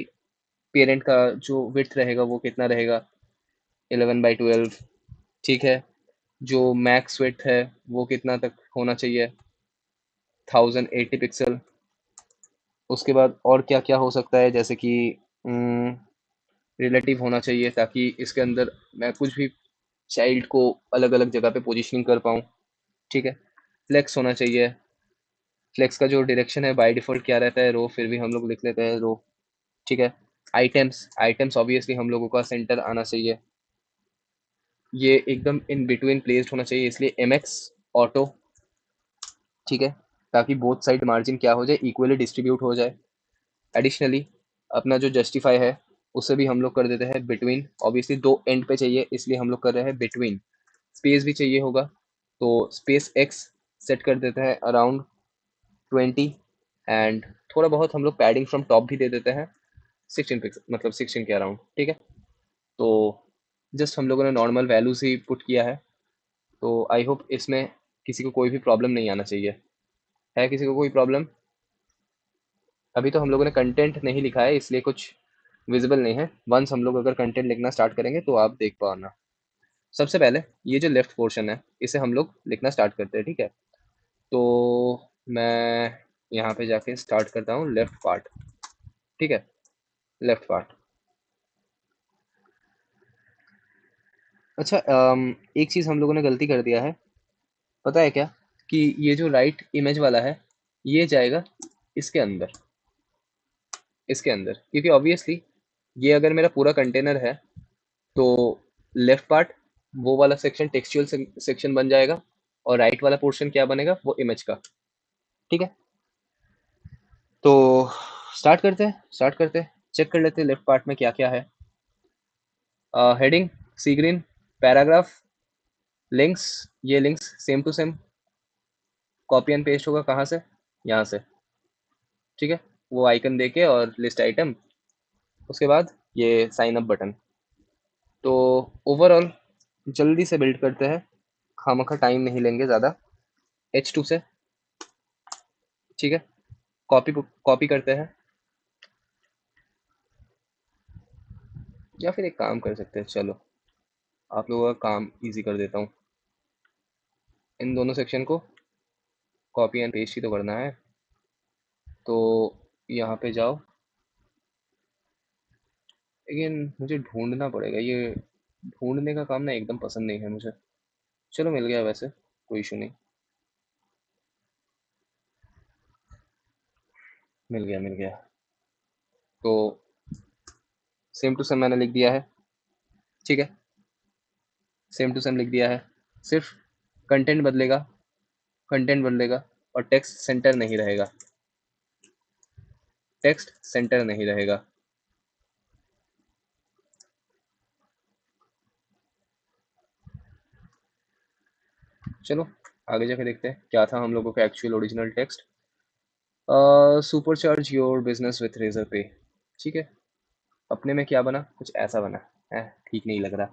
पेरेंट का जो विड्थ रहेगा वो कितना रहेगा, 11/12। ठीक है। जो मैक्स विड्थ है वो कितना तक होना चाहिए, 1080 पिक्सल। उसके बाद और क्या क्या हो सकता है, जैसे कि रिलेटिव होना चाहिए ताकि इसके अंदर मैं कुछ भी चाइल्ड को अलग अलग जगह पे पोजीशनिंग कर पाऊँ। ठीक है। फ्लेक्स होना चाहिए। फ्लेक्स का जो डायरेक्शन है बाय डिफॉल्ट क्या रहता है, रो, फिर भी हम लोग लिख लेते हैं रो। ठीक है। आइटम्स आइटम्स ऑब्वियसली हम लोगों का सेंटर आना चाहिए, ये एकदम इन बिटवीन प्लेस्ड होना चाहिए, इसलिए एम एक्स ऑटो। ठीक है। ताकि बोथ साइड मार्जिन क्या हो जाए, इक्वली डिस्ट्रीब्यूट हो जाए। एडिशनली अपना जो जस्टिफाई है उसे भी हम लोग कर देते हैं बिटवीन, ऑब्वियसली दो एंड पे चाहिए इसलिए हम लोग कर रहे हैं बिटवीन। स्पेस भी चाहिए होगा तो स्पेस एक्स सेट कर देते हैं अराउंड 20, एंड थोड़ा बहुत हम लोग पैडिंग फ्रॉम टॉप भी दे देते हैं 16 पिक्सल, मतलब 16 के अराउंड। ठीक है। तो जस्ट हम लोगों ने नॉर्मल वैल्यूज ही पुट किया है, तो आई होप इसमें किसी को कोई भी प्रॉब्लम नहीं आना चाहिए। है किसी को कोई प्रॉब्लम? अभी तो हम लोगों ने कंटेंट नहीं लिखा है इसलिए कुछ विजिबल नहीं है, वंस हम लोग अगर कंटेंट लिखना स्टार्ट करेंगे तो आप देख पाना। सबसे पहले ये जो लेफ्ट पोर्शन है इसे हम लोग लिखना स्टार्ट करते हैं। ठीक है। तो मैं यहाँ पे जाके स्टार्ट करता हूँ लेफ्ट पार्ट। ठीक है। Left part. अच्छा, एक चीज़ हम लोगों ने गलती कर दिया है, पता है क्या? कि ये जो राइट इमेज वाला है ये जाएगा इसके अंदर, इसके अंदर, क्योंकि ऑब्वियसली ये अगर मेरा पूरा कंटेनर है तो लेफ्ट पार्ट वो वाला सेक्शन टेक्सचुअल सेक्शन बन जाएगा और राइट वाला पोर्शन क्या बनेगा, वो इमेज का। ठीक है। तो स्टार्ट करते हैं चेक कर लेते हैं लेफ्ट पार्ट में क्या क्या है। Heading, sea green, paragraph, links, ये links same to same copy and paste होगा, कहाँ से, यहाँ से। ठीक है। वो आइकन देके और लिस्ट आइटम, उसके बाद ये साइन अप बटन। तो ओवरऑल जल्दी से बिल्ड करते हैं, खामखा टाइम नहीं लेंगे ज़्यादा। H2 से। ठीक है। कॉपी कॉपी करते हैं, या फिर एक काम कर सकते हैं, चलो आप लोगों का काम इजी कर देता हूँ। इन दोनों सेक्शन को कॉपी एंड पेस्ट ही तो करना है, तो यहाँ पे जाओ। लेकिन मुझे ढूंढना पड़ेगा, ये ढूंढने का काम ना एकदम पसंद नहीं है मुझे। चलो मिल गया, वैसे कोई इशू नहीं, मिल गया। तो सेम टू सेम मैंने लिख दिया है। ठीक है। सेम टू सेम लिख दिया है, सिर्फ कंटेंट बदलेगा, कंटेंट बदलेगा और टेक्स्ट सेंटर नहीं रहेगा, टेक्स्ट सेंटर नहीं रहेगा। चलो आगे जाके देखते हैं क्या था हम लोगों का actual original text. Supercharge your business with Razorpay. ठीक है। अपने में क्या बना, कुछ ऐसा बना है, ठीक नहीं लग रहा,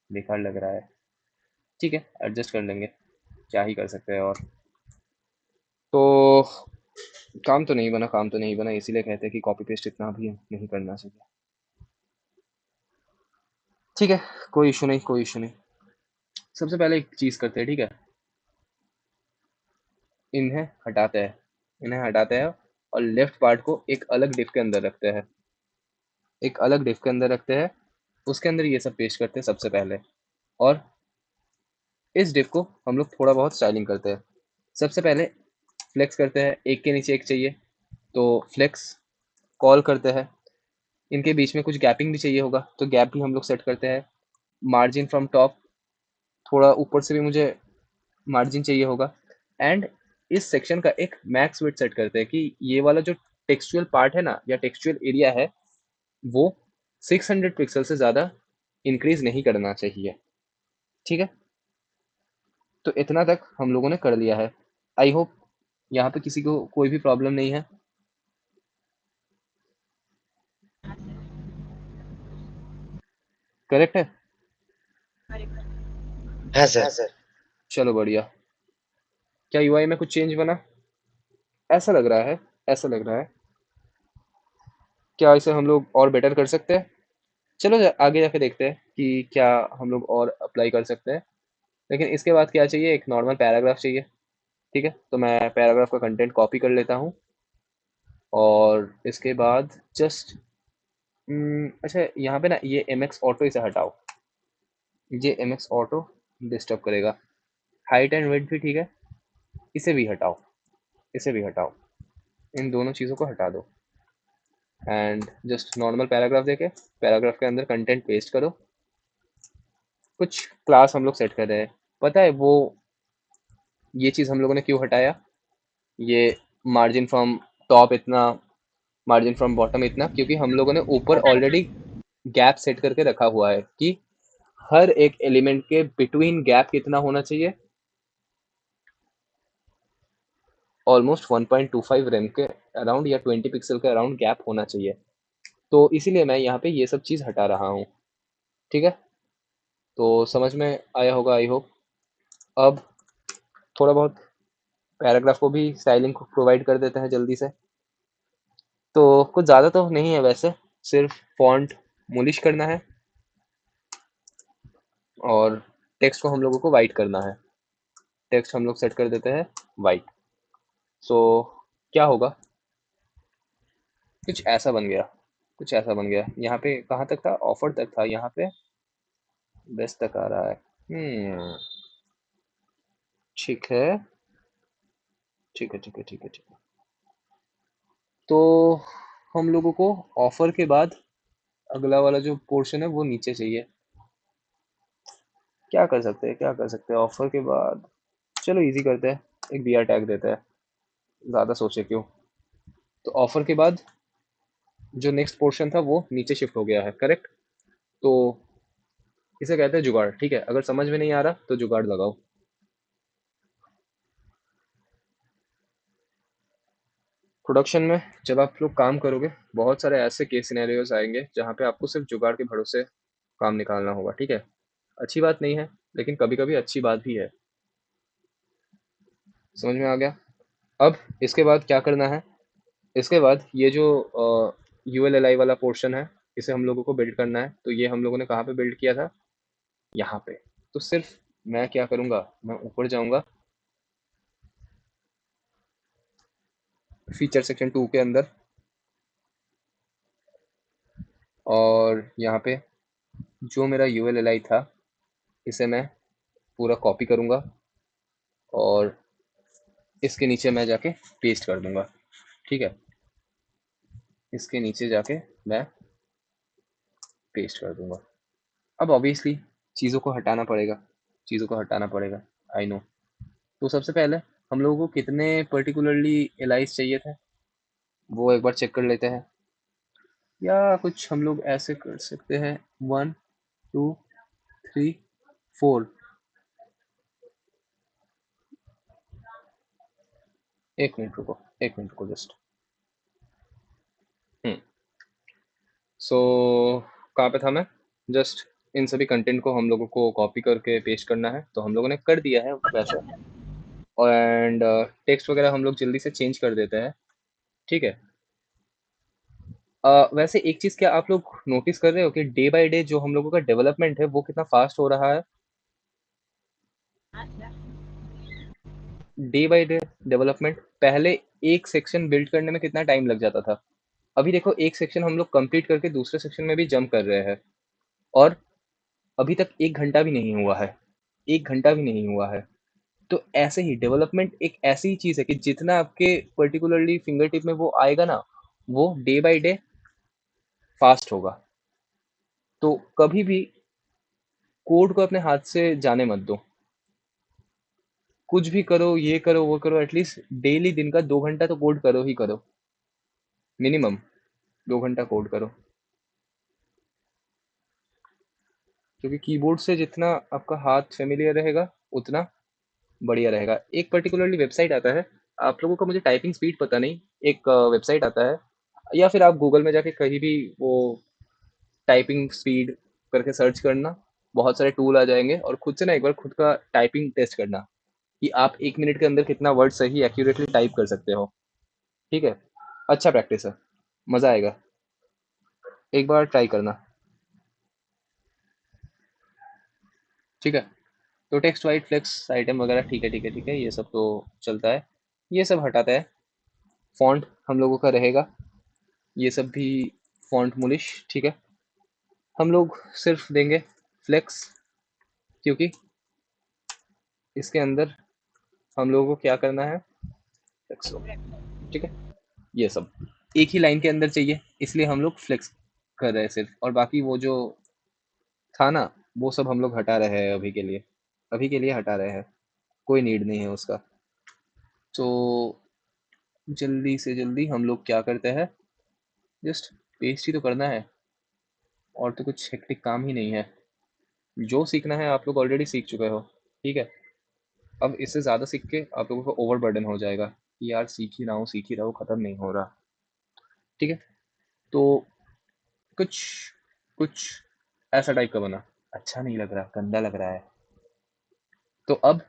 बेकार लग रहा है। ठीक है, एडजस्ट कर लेंगे, क्या ही कर सकते हैं। और तो काम तो नहीं बना, काम तो नहीं बना, इसीलिए कहते हैं कि कॉपी पेस्ट इतना भी नहीं करना चाहिए। ठीक है, कोई इशू नहीं, कोई इशू नहीं। सबसे पहले एक चीज़ करते हैं, ठीक है, इन्हें हटाते हैं, इन्हें हटाते हैं और लेफ्ट पार्ट को एक अलग डिफ के अंदर रखते हैं, एक अलग डिफ के अंदर रखते हैं, उसके अंदर ये सब पेस्ट करते हैं सबसे पहले। और इस डिफ को हम लोग थोड़ा बहुत स्टाइलिंग करते हैं। सबसे पहले फ्लेक्स करते हैं, एक के नीचे एक चाहिए तो फ्लेक्स कॉल करते हैं। इनके बीच में कुछ गैपिंग भी चाहिए होगा तो गैप भी हम लोग सेट करते हैं। मार्जिन फ्रॉम टॉप, थोड़ा ऊपर से भी मुझे मार्जिन चाहिए होगा। एंड इस सेक्शन का एक मैक्स विड्थ सेट करते हैं कि ये वाला जो टेक्सचुअल पार्ट है ना, या टेक्सचुअल एरिया है, वो 600 पिक्सल से ज़्यादा इंक्रीज नहीं करना चाहिए। ठीक है। तो इतना तक हम लोगों ने कर लिया है। आई होप यहाँ पे किसी को कोई भी प्रॉब्लम नहीं है। करेक्ट है? हाँ सर। चलो बढ़िया। क्या यूआई में कुछ चेंज बना? ऐसा लग रहा है, ऐसा लग रहा है। क्या इसे हम लोग और बेटर कर सकते हैं? चलो आगे जाके देखते हैं कि क्या हम लोग और अप्लाई कर सकते हैं। लेकिन इसके बाद क्या चाहिए, एक नॉर्मल पैराग्राफ चाहिए। ठीक है, तो मैं पैराग्राफ का कंटेंट कॉपी कर लेता हूँ और इसके बाद जस्ट अच्छा यहाँ पे ना ये एम एक्स ऑटो इसे हटाओ। ये एम एक्स ऑटो डिस्टर्ब करेगा। हाइट एंड वेट भी ठीक है, इसे भी हटाओ, इसे भी हटाओ। इन दोनों चीज़ों को हटा दो एंड जस्ट नॉर्मल पैराग्राफ देके पैराग्राफ के अंदर कंटेंट पेस्ट करो। कुछ क्लास हम लोग सेट कर रहे हैं, पता है वो ये चीज़ हम लोगों ने क्यों हटाया? ये मार्जिन फ्रॉम टॉप इतना, मार्जिन फ्रॉम बॉटम इतना, क्योंकि हम लोगों ने ऊपर ऑलरेडी गैप सेट करके रखा हुआ है कि हर एक एलिमेंट के बिटवीन गैप कितना होना चाहिए, ऑलमोस्ट 1.25 रेम के अराउंड या 20 पिक्सल के अराउंड गैप होना चाहिए। तो इसीलिए मैं यहाँ पे ये सब चीज़ हटा रहा हूँ। ठीक है, तो समझ में आया होगा आई होप। अब थोड़ा बहुत पैराग्राफ को भी स्टाइलिंग को प्रोवाइड कर देते हैं जल्दी से। तो कुछ ज़्यादा तो नहीं है वैसे, सिर्फ फॉन्ट मूलिश करना है और टेक्स्ट को हम लोगों को वाइट करना है। टेक्स्ट हम लोग सेट कर देते हैं वाइट। सो क्या होगा, कुछ ऐसा बन गया, कुछ ऐसा बन गया। यहाँ पे कहाँ तक था, ऑफर तक था, यहाँ पे बेस्ट तक आ रहा है। ठीक है, ठीक है, ठीक है, ठीक है, ठीक है। तो हम लोगों को ऑफर के बाद अगला वाला जो पोर्शन है वो नीचे चाहिए। क्या कर सकते हैं, क्या कर सकते हैं ऑफर के बाद? चलो इजी करते हैं, एक बी आर टैग देते हैं, ज़्यादा सोचे क्यों। तो ऑफर के बाद जो नेक्स्ट पोर्शन था वो नीचे शिफ्ट हो गया है, करेक्ट। तो इसे कहते हैं जुगाड़। ठीक है, अगर समझ में नहीं आ रहा तो जुगाड़ लगाओ। प्रोडक्शन में जब आप लोग काम करोगे बहुत सारे ऐसे केस सिनेरियोज आएंगे जहाँ पे आपको सिर्फ जुगाड़ के भरोसे काम निकालना होगा। ठीक है, अच्छी बात नहीं है लेकिन कभी कभी अच्छी बात भी है। समझ में आ गया? अब इसके बाद क्या करना है, इसके बाद ये जो यू एल एल आई वाला पोर्शन है इसे हम लोगों को बिल्ड करना है। तो ये हम लोगों ने कहाँ पे बिल्ड किया था, यहाँ पे। तो सिर्फ मैं क्या करूँगा, मैं ऊपर जाऊँगा फीचर सेक्शन 2 के अंदर और यहाँ पे जो मेरा यू एल एल आई था इसे मैं पूरा कॉपी करूँगा और इसके नीचे मैं जाके पेस्ट कर दूंगा। ठीक है, इसके नीचे जाके मैं पेस्ट कर दूंगा। अब ऑब्वियसली चीज़ों को हटाना पड़ेगा, चीज़ों को हटाना पड़ेगा, आई नो। तो सबसे पहले हम लोगों को कितने पर्टिकुलरली एलाइज चाहिए थे वो एक बार चेक कर लेते हैं। या कुछ हम लोग ऐसे कर सकते हैं, 1 2 3 4। एक मिनट रुको, एक मिनट रुको जस्ट। सो कहाँ पे था मैं, जस्ट इन सभी कंटेंट को हम लोगों को कॉपी करके पेस्ट करना है तो हम लोगों ने कर दिया है वैसे। एंड टेक्स्ट वगैरह हम लोग जल्दी से चेंज कर देते हैं। ठीक है, वैसे एक चीज़ क्या आप लोग नोटिस कर रहे हो कि डे बाय डे जो हम लोगों का डेवलपमेंट है वो कितना फास्ट हो रहा है? अच्छा। डे बाय डे डेवलपमेंट, पहले एक सेक्शन बिल्ड करने में कितना टाइम लग जाता था, अभी देखो एक सेक्शन हम लोग कंप्लीट करके दूसरे सेक्शन में भी जंप कर रहे हैं और अभी तक 1 घंटा भी नहीं हुआ है, 1 घंटा भी नहीं हुआ है। तो ऐसे ही डेवलपमेंट एक ऐसी चीज़ है कि जितना आपके पर्टिकुलरली फिंगर टिप में वो आएगा ना, वो डे बाय डे फास्ट होगा। तो कभी भी कोड को अपने हाथ से जाने मत दो। कुछ भी करो, ये करो वो करो, एटलीस्ट डेली दिन का 2 घंटा तो कोड करो ही करो, मिनिमम 2 घंटा कोड करो। क्योंकि कीबोर्ड से जितना आपका हाथ फेमिलियर रहेगा उतना बढ़िया रहेगा। एक पर्टिकुलरली वेबसाइट आता है, आप लोगों का मुझे टाइपिंग स्पीड पता नहीं, एक वेबसाइट आता है या फिर आप गूगल में जाके कहीं भी वो टाइपिंग स्पीड करके सर्च करना, बहुत सारे टूल आ जाएंगे और खुद से ना एक बार खुद का टाइपिंग टेस्ट करना कि आप 1 मिनट के अंदर कितना वर्ड सही एक्यूरेटली टाइप कर सकते हो। ठीक है, अच्छा प्रैक्टिस है, मज़ा आएगा, एक बार ट्राई करना। ठीक है, तो टेक्स्ट वाइट फ्लेक्स आइटम वगैरह ठीक है ठीक है ठीक है, ये सब तो चलता है, ये सब हटाते हैं। फॉन्ट हम लोगों का रहेगा, ये सब भी फॉन्ट मूलिश, ठीक है। हम लोग सिर्फ देंगे फ्लेक्स, क्योंकि इसके अंदर हम लोगों को क्या करना है, फ्लेक्स लो, ठीक है। ये सब एक ही लाइन के अंदर चाहिए, इसलिए हम लोग फ्लेक्स कर रहे हैं सिर्फ, और बाकी वो जो था ना, वो सब हम लोग हटा रहे हैं अभी के लिए, अभी के लिए हटा रहे हैं, कोई नीड नहीं है उसका। तो जल्दी से जल्दी हम लोग क्या करते हैं, जस्ट पेस्ट ही तो करना है, और तो कुछ हेक्टिक काम ही नहीं है, जो सीखना है आप लोग ऑलरेडी सीख चुके हो, ठीक है। अब इससे ज़्यादा सीख के आप लोगों को ओवरबर्डन हो जाएगा कि यार सीख ही रहा हूँ, ख़त्म नहीं हो रहा, ठीक है। तो कुछ कुछ ऐसा टाइप का बना, अच्छा नहीं लग रहा, गंदा लग रहा है। तो अब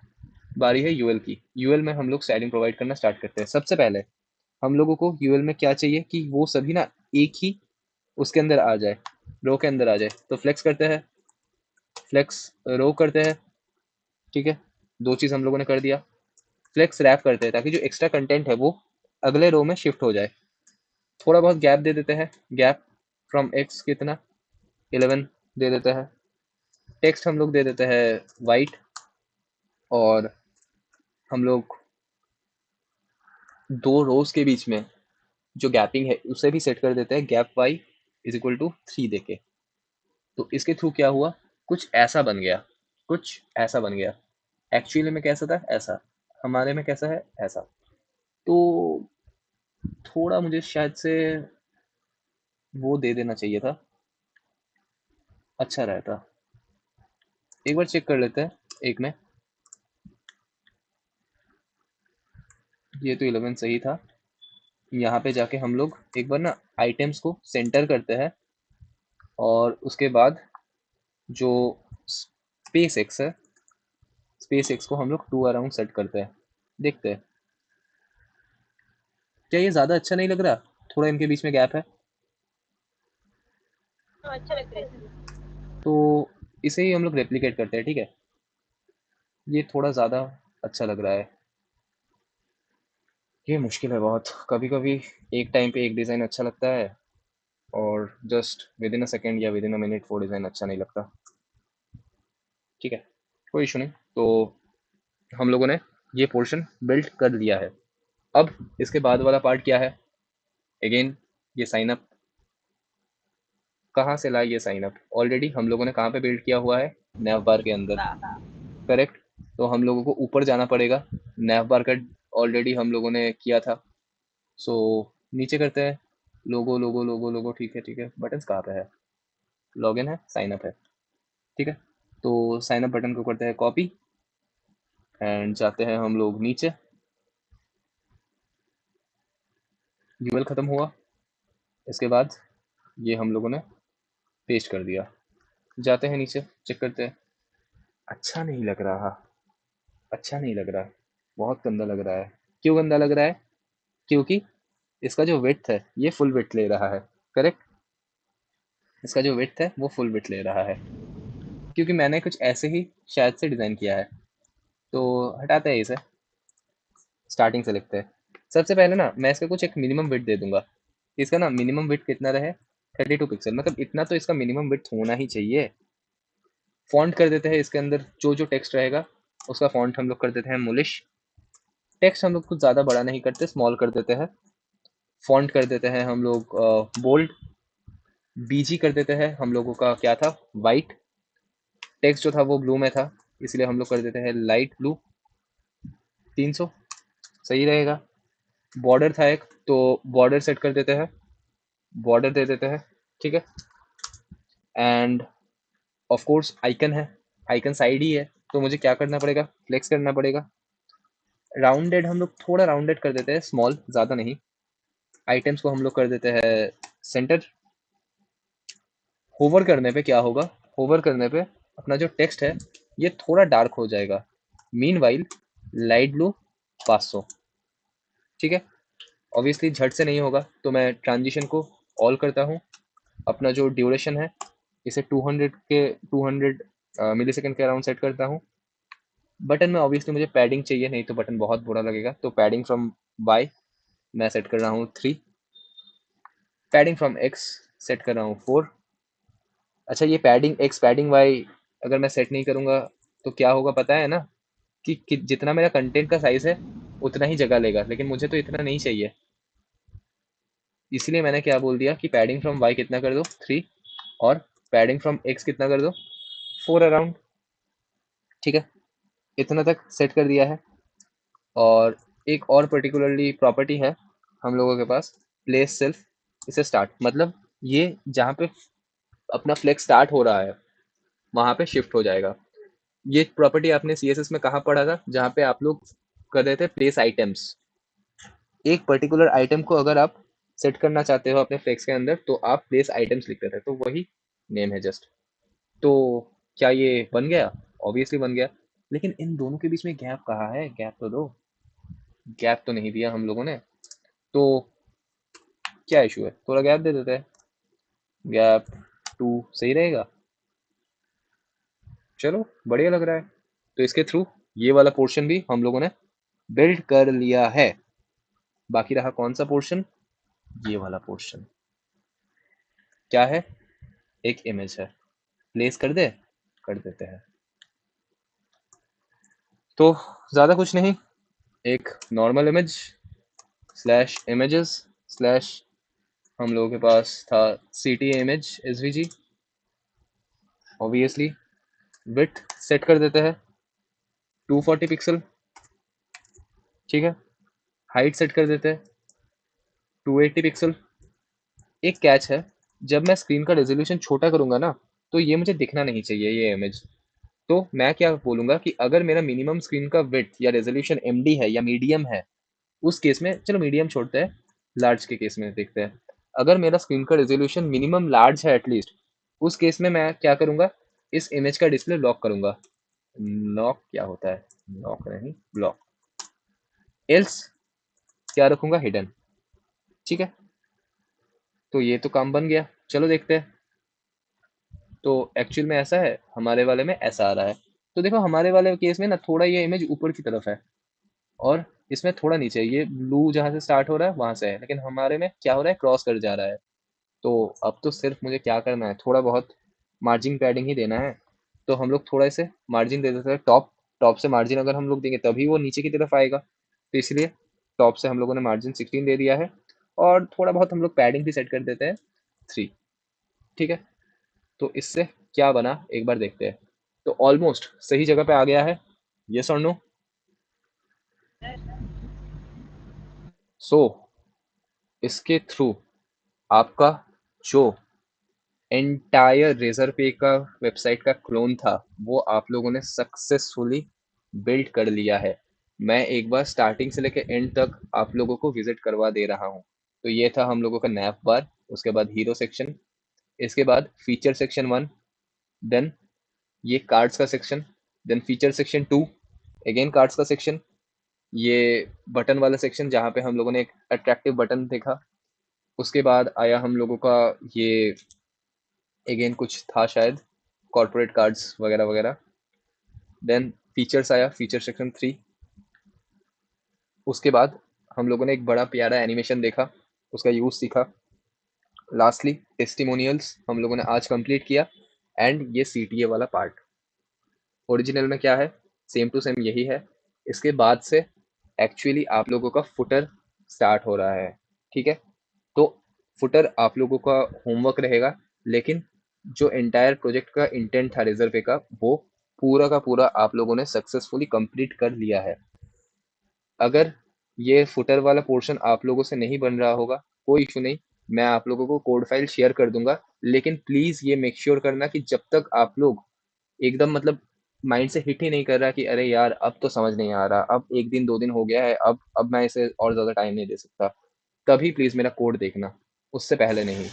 बारी है यूएल की। यूएल में हम लोग स्टाइलिंग प्रोवाइड करना स्टार्ट करते हैं। सबसे पहले हम लोगों को यूएल में क्या चाहिए कि वो सभी ना एक ही उसके अंदर आ जाए, रो के अंदर आ जाए। तो फ्लेक्स करते हैं, फ्लेक्स रो करते हैं, ठीक है, दो चीज़ हम लोगों ने कर दिया। फ्लेक्स रैप करते हैं ताकि जो एक्स्ट्रा कंटेंट है वो अगले रो में शिफ्ट हो जाए। थोड़ा बहुत गैप दे देते हैं, गैप फ्रॉम एक्स कितना 11 दे देते हैं। टेक्स्ट हम लोग दे देते हैं वाइट, और हम लोग दो रोज के बीच में जो गैपिंग है उसे भी सेट कर देते हैं, gap Y is equal to 3 देके। तो इसके थ्रू क्या हुआ, कुछ ऐसा बन गया, कुछ ऐसा बन गया। एक्चुअली में कैसा था, ऐसा, हमारे में कैसा है, ऐसा। तो थोड़ा मुझे शायद से वो दे देना चाहिए था, अच्छा रहता। एक बार चेक कर लेते हैं एक में, ये तो 11 सही था। यहाँ पे जाके हम लोग एक बार ना आइटम्स को सेंटर करते हैं, और उसके बाद जो स्पेस एक्स है, स्पेस एक्स को हम लोग 2 अराउंड सेट करते हैं। देखते हैं क्या ये ज़्यादा अच्छा नहीं लग रहा, थोड़ा इनके बीच में गैप है। अच्छा लग रहा है सर। तो इसे ही हम लोग रेप्लिकेट करते हैं, ठीक है। ये थोड़ा ज़्यादा अच्छा लग रहा है। ये मुश्किल है बहुत, कभी कभी एक टाइम पे एक डिज़ाइन अच्छा लगता है, और just with in a second या विद इन अ मिनट वो डिज़ाइन अच्छा नहीं लगता, ठीक है। कोई इशू नहीं। तो हम लोगों ने ये पोर्शन बिल्ड कर लिया है। अब इसके बाद वाला पार्ट क्या है, अगेन ये साइन अप। कहाँ से लाए ये साइन अप, ऑलरेडी हम लोगों ने कहाँ पे बिल्ड किया हुआ है, नैव बार के अंदर, करेक्ट। तो हम लोगों को ऊपर जाना पड़ेगा, नैव बार का ऑलरेडी हम लोगों ने किया था। सो नीचे करते हैं, लोगो लोगो लोगो लोगो, ठीक है ठीक है। बटन्स कहाँ पे है, लॉगिन है, साइन अप है, ठीक है। तो साइन अप बटन को करते हैं कॉपी, एंड जाते हैं हम लोग नीचे, यूएल ख़त्म हुआ। इसके बाद ये हम लोगों ने पेस्ट कर दिया। जाते हैं नीचे, चेक करते हैं, अच्छा नहीं लग रहा, अच्छा नहीं लग रहा, बहुत गंदा लग रहा है। क्यों गंदा लग रहा है, क्योंकि इसका जो विड्थ है ये फुल विड्थ ले रहा है, करेक्ट। इसका जो विड्थ है वो फुल विड्थ ले रहा है, क्योंकि मैंने कुछ ऐसे ही शायद से डिज़ाइन किया है। तो हटाते हैं इसे, स्टार्टिंग से लिखते हैं। सबसे पहले ना मैं इसका कुछ एक मिनिमम विड्थ दे दूंगा। इसका ना मिनिमम विड्थ कितना रहे, 32 पिक्सल, मतलब इतना तो इसका मिनिमम विड्थ होना ही चाहिए। फॉन्ट कर देते हैं इसके अंदर, जो जो टेक्स्ट रहेगा उसका फॉन्ट हम लोग कर देते हैं मूलिश। टेक्स्ट हम लोग कुछ ज़्यादा बड़ा नहीं करते, स्मॉल कर देते हैं। फॉन्ट कर देते हैं हम लोग बोल्ड। बीजी कर देते हैं हम लोगों का क्या था, वाइट। टेक्स्ट जो था वो ब्लू में था, इसलिए हम लोग कर देते हैं लाइट ब्लू, 300 सही रहेगा। बॉर्डर था एक, तो बॉर्डर सेट कर देते हैं, बॉर्डर दे देते हैं, ठीक है। एंड ऑफ कोर्स आइकन है, आइकन साइड ही है, तो मुझे क्या करना पड़ेगा, फ्लेक्स करना पड़ेगा। राउंडेड हम लोग थोड़ा राउंडेड कर देते हैं, स्मॉल, ज़्यादा नहीं। आइटम्स को हम लोग कर देते हैं सेंटर। होवर करने पे क्या होगा, होवर करने पे अपना जो टेक्स्ट है ये थोड़ा डार्क हो जाएगा। मीन वाइल लाइट ब्लू 500, ठीक है। ऑब्वियसली झट से नहीं होगा, तो मैं ट्रांजिशन को ऑल करता हूँ, अपना जो ड्यूरेशन है इसे 200 मिलीसेकंड के अराउंड सेट करता हूँ। बटन में ऑब्वियसली मुझे पैडिंग चाहिए, नहीं तो बटन बहुत बुरा लगेगा, तो पैडिंग फ्रॉम वाई मैं सेट कर रहा हूँ 3, पैडिंग फ्रॉम एक्स सेट कर रहा हूँ 4। अच्छा, ये पैडिंग एक्स पैडिंग वाई अगर मैं सेट नहीं करूँगा तो क्या होगा पता है ना, कि जितना मेरा कंटेंट का साइज है उतना ही जगह लेगा, लेकिन मुझे तो इतना नहीं चाहिए। इसलिए मैंने क्या बोल दिया कि पैडिंग फ्रॉम वाई कितना कर दो 3, और पैडिंग फ्रॉम एक्स कितना कर दो 4 अराउंड। ठीक है, इतना तक सेट कर दिया है। और एक और पर्टिकुलरली प्रॉपर्टी है हम लोगों के पास, प्लेस सेल्फ इसे स्टार्ट, मतलब ये जहाँ पे अपना फ्लेक्स स्टार्ट हो रहा है वहाँ पे शिफ्ट हो जाएगा। ये प्रॉपर्टी आपने CSS में कहाँ पढ़ा था, जहाँ पे आप लोग कर रहे थे प्लेस आइटम्स। एक पर्टिकुलर आइटम को अगर आप सेट करना चाहते हो अपने फ्लेक्स के अंदर तो आप प्लेस आइटम्स लिखते थे, तो वही नेम है जस्ट। तो क्या ये बन गया? ऑब्वियसली बन गया, लेकिन इन दोनों के बीच में गैप कहाँ है? गैप तो दो। गैप तो नहीं दिया हम लोगों ने, तो क्या इशू है? थोड़ा गैप दे देते हैं, गैप 2 सही रहेगा। चलो, बढ़िया लग रहा है। तो इसके थ्रू ये वाला पोर्शन भी हम लोगों ने बिल्ड कर लिया है। बाकी रहा कौन सा पोर्शन? ये वाला पोर्शन क्या है? एक इमेज है, प्लेस कर दे, कर देते हैं। तो ज़्यादा कुछ नहीं, एक normal image slash images slash हम लोगों के पास था CTA image SVG। Obviously width set कर देते हैं 240 पिक्सल, ठीक है। हाइट सेट कर देते हैं 280 पिक्सल। एक कैच है, जब मैं स्क्रीन का रेजोल्यूशन छोटा करूंगा ना तो ये मुझे दिखना नहीं चाहिए ये इमेज। तो मैं क्या बोलूंगा कि अगर मेरा मिनिमम स्क्रीन का विड्थ या रेजोल्यूशन MD है या मीडियम है, उस केस में चलो मीडियम छोड़ते हैं, लार्ज के केस में देखते हैं। अगर मेरा स्क्रीन का रेजोल्यूशन मिनिमम लार्ज है एटलीस्ट, उस केस में मैं क्या करूंगा, इस इमेज का डिस्प्ले लॉक करूंगा। लॉक क्या होता है? लॉक नहीं, ब्लॉक। एल्स क्या रखूंगा? हिडन। ठीक है, तो ये तो काम बन गया। चलो देखते हैं। तो एक्चुअल में ऐसा है, हमारे वाले में ऐसा आ रहा है। तो देखो हमारे वाले केस में ना थोड़ा ये इमेज ऊपर की तरफ है और इसमें थोड़ा नीचे, ये ब्लू जहाँ से स्टार्ट हो रहा है वहां से है, लेकिन हमारे में क्या हो रहा है, क्रॉस कर जा रहा है। तो अब तो सिर्फ मुझे क्या करना है, थोड़ा बहुत मार्जिन पैडिंग ही देना है। तो हम लोग थोड़ा इसे मार्जिन दे देते हैं। टॉप टॉप से मार्जिन अगर हम लोग देंगे तभी वो नीचे की तरफ आएगा, तो इसलिए टॉप से हम लोगों ने मार्जिन 16 दे दिया है। और थोड़ा बहुत हम लोग पैडिंग भी सेट कर देते हैं 3। ठीक है, तो इससे क्या बना एक बार देखते हैं। तो ऑलमोस्ट सही जगह पे आ गया है, यस और नो? सो इसके थ्रू आपका जो एंटायर रेजर पे का वेबसाइट का क्लोन था वो आप लोगों ने सक्सेसफुली बिल्ड कर लिया है। मैं एक बार स्टार्टिंग से लेकर एंड तक आप लोगों को विजिट करवा दे रहा हूँ। तो ये था हम लोगों का नैप बार, उसके बाद हीरो सेक्शन, इसके बाद फीचर सेक्शन 1, देन ये कार्ड्स का section, then feature section 2, again cards का सेक्शन, ये बटन वाला सेक्शन जहाँ पे हम लोगों ने एक अट्रैक्टिव बटन देखा। उसके बाद आया हम लोगों का ये अगेन कुछ था शायद कॉर्पोरेट कार्ड्स वगैरह वगैरह। देन फीचर्स आया, फीचर सेक्शन 3। उसके बाद हम लोगों ने एक बड़ा प्यारा एनिमेशन देखा, उसका यूज सीखा। लास्टली टेस्टिमोनियल्स हम लोगों ने आज कंप्लीट किया। एंड ये CTA वाला पार्ट ओरिजिनल में क्या है, सेम टू सेम यही है। इसके बाद से एक्चुअली आप लोगों का फुटर स्टार्ट हो रहा है। ठीक है, तो फुटर आप लोगों का होमवर्क रहेगा, लेकिन जो एंटायर प्रोजेक्ट का इंटेंट था रेजर पे का, वो पूरा का पूरा आप लोगों ने सक्सेसफुली कंप्लीट कर लिया है। अगर ये फुटर वाला पोर्शन आप लोगों से नहीं बन रहा होगा, कोई इशू नहीं, मैं आप लोगों को कोड फाइल शेयर कर दूंगा। लेकिन प्लीज ये मेक श्योर करना कि जब तक आप लोग एकदम मतलब माइंड से हिट ही नहीं कर रहा कि अरे यार अब तो समझ नहीं आ रहा, अब 1 दिन 2 दिन हो गया है, अब मैं इसे और ज़्यादा टाइम नहीं दे सकता, तभी प्लीज़ मेरा कोड देखना, उससे पहले नहीं।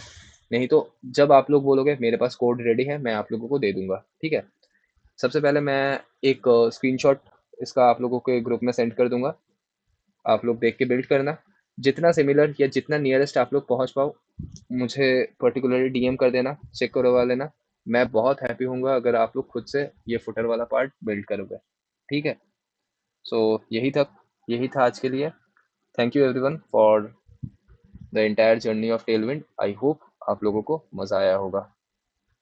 नहीं तो जब आप लोग बोलोगे मेरे पास कोड रेडी है, मैं आप लोगों को दे दूंगा। ठीक है, सबसे पहले मैं एक स्क्रीनशॉट इसका आप लोगों के ग्रुप में सेंड कर दूंगा, आप लोग देख के बिल्ड करना। जितना सिमिलर या जितना नियरेस्ट आप लोग पहुंच पाओ मुझे पर्टिकुलरली डीएम कर देना, चेक करवा लेना। मैं बहुत हैप्पी हूँगा अगर आप लोग खुद से ये फुटर वाला पार्ट बिल्ड करोगे। ठीक है, सो यही था आज के लिए। Thank you everyone for the entire journey of Tailwind. I hope आप लोगों को मज़ा आया होगा।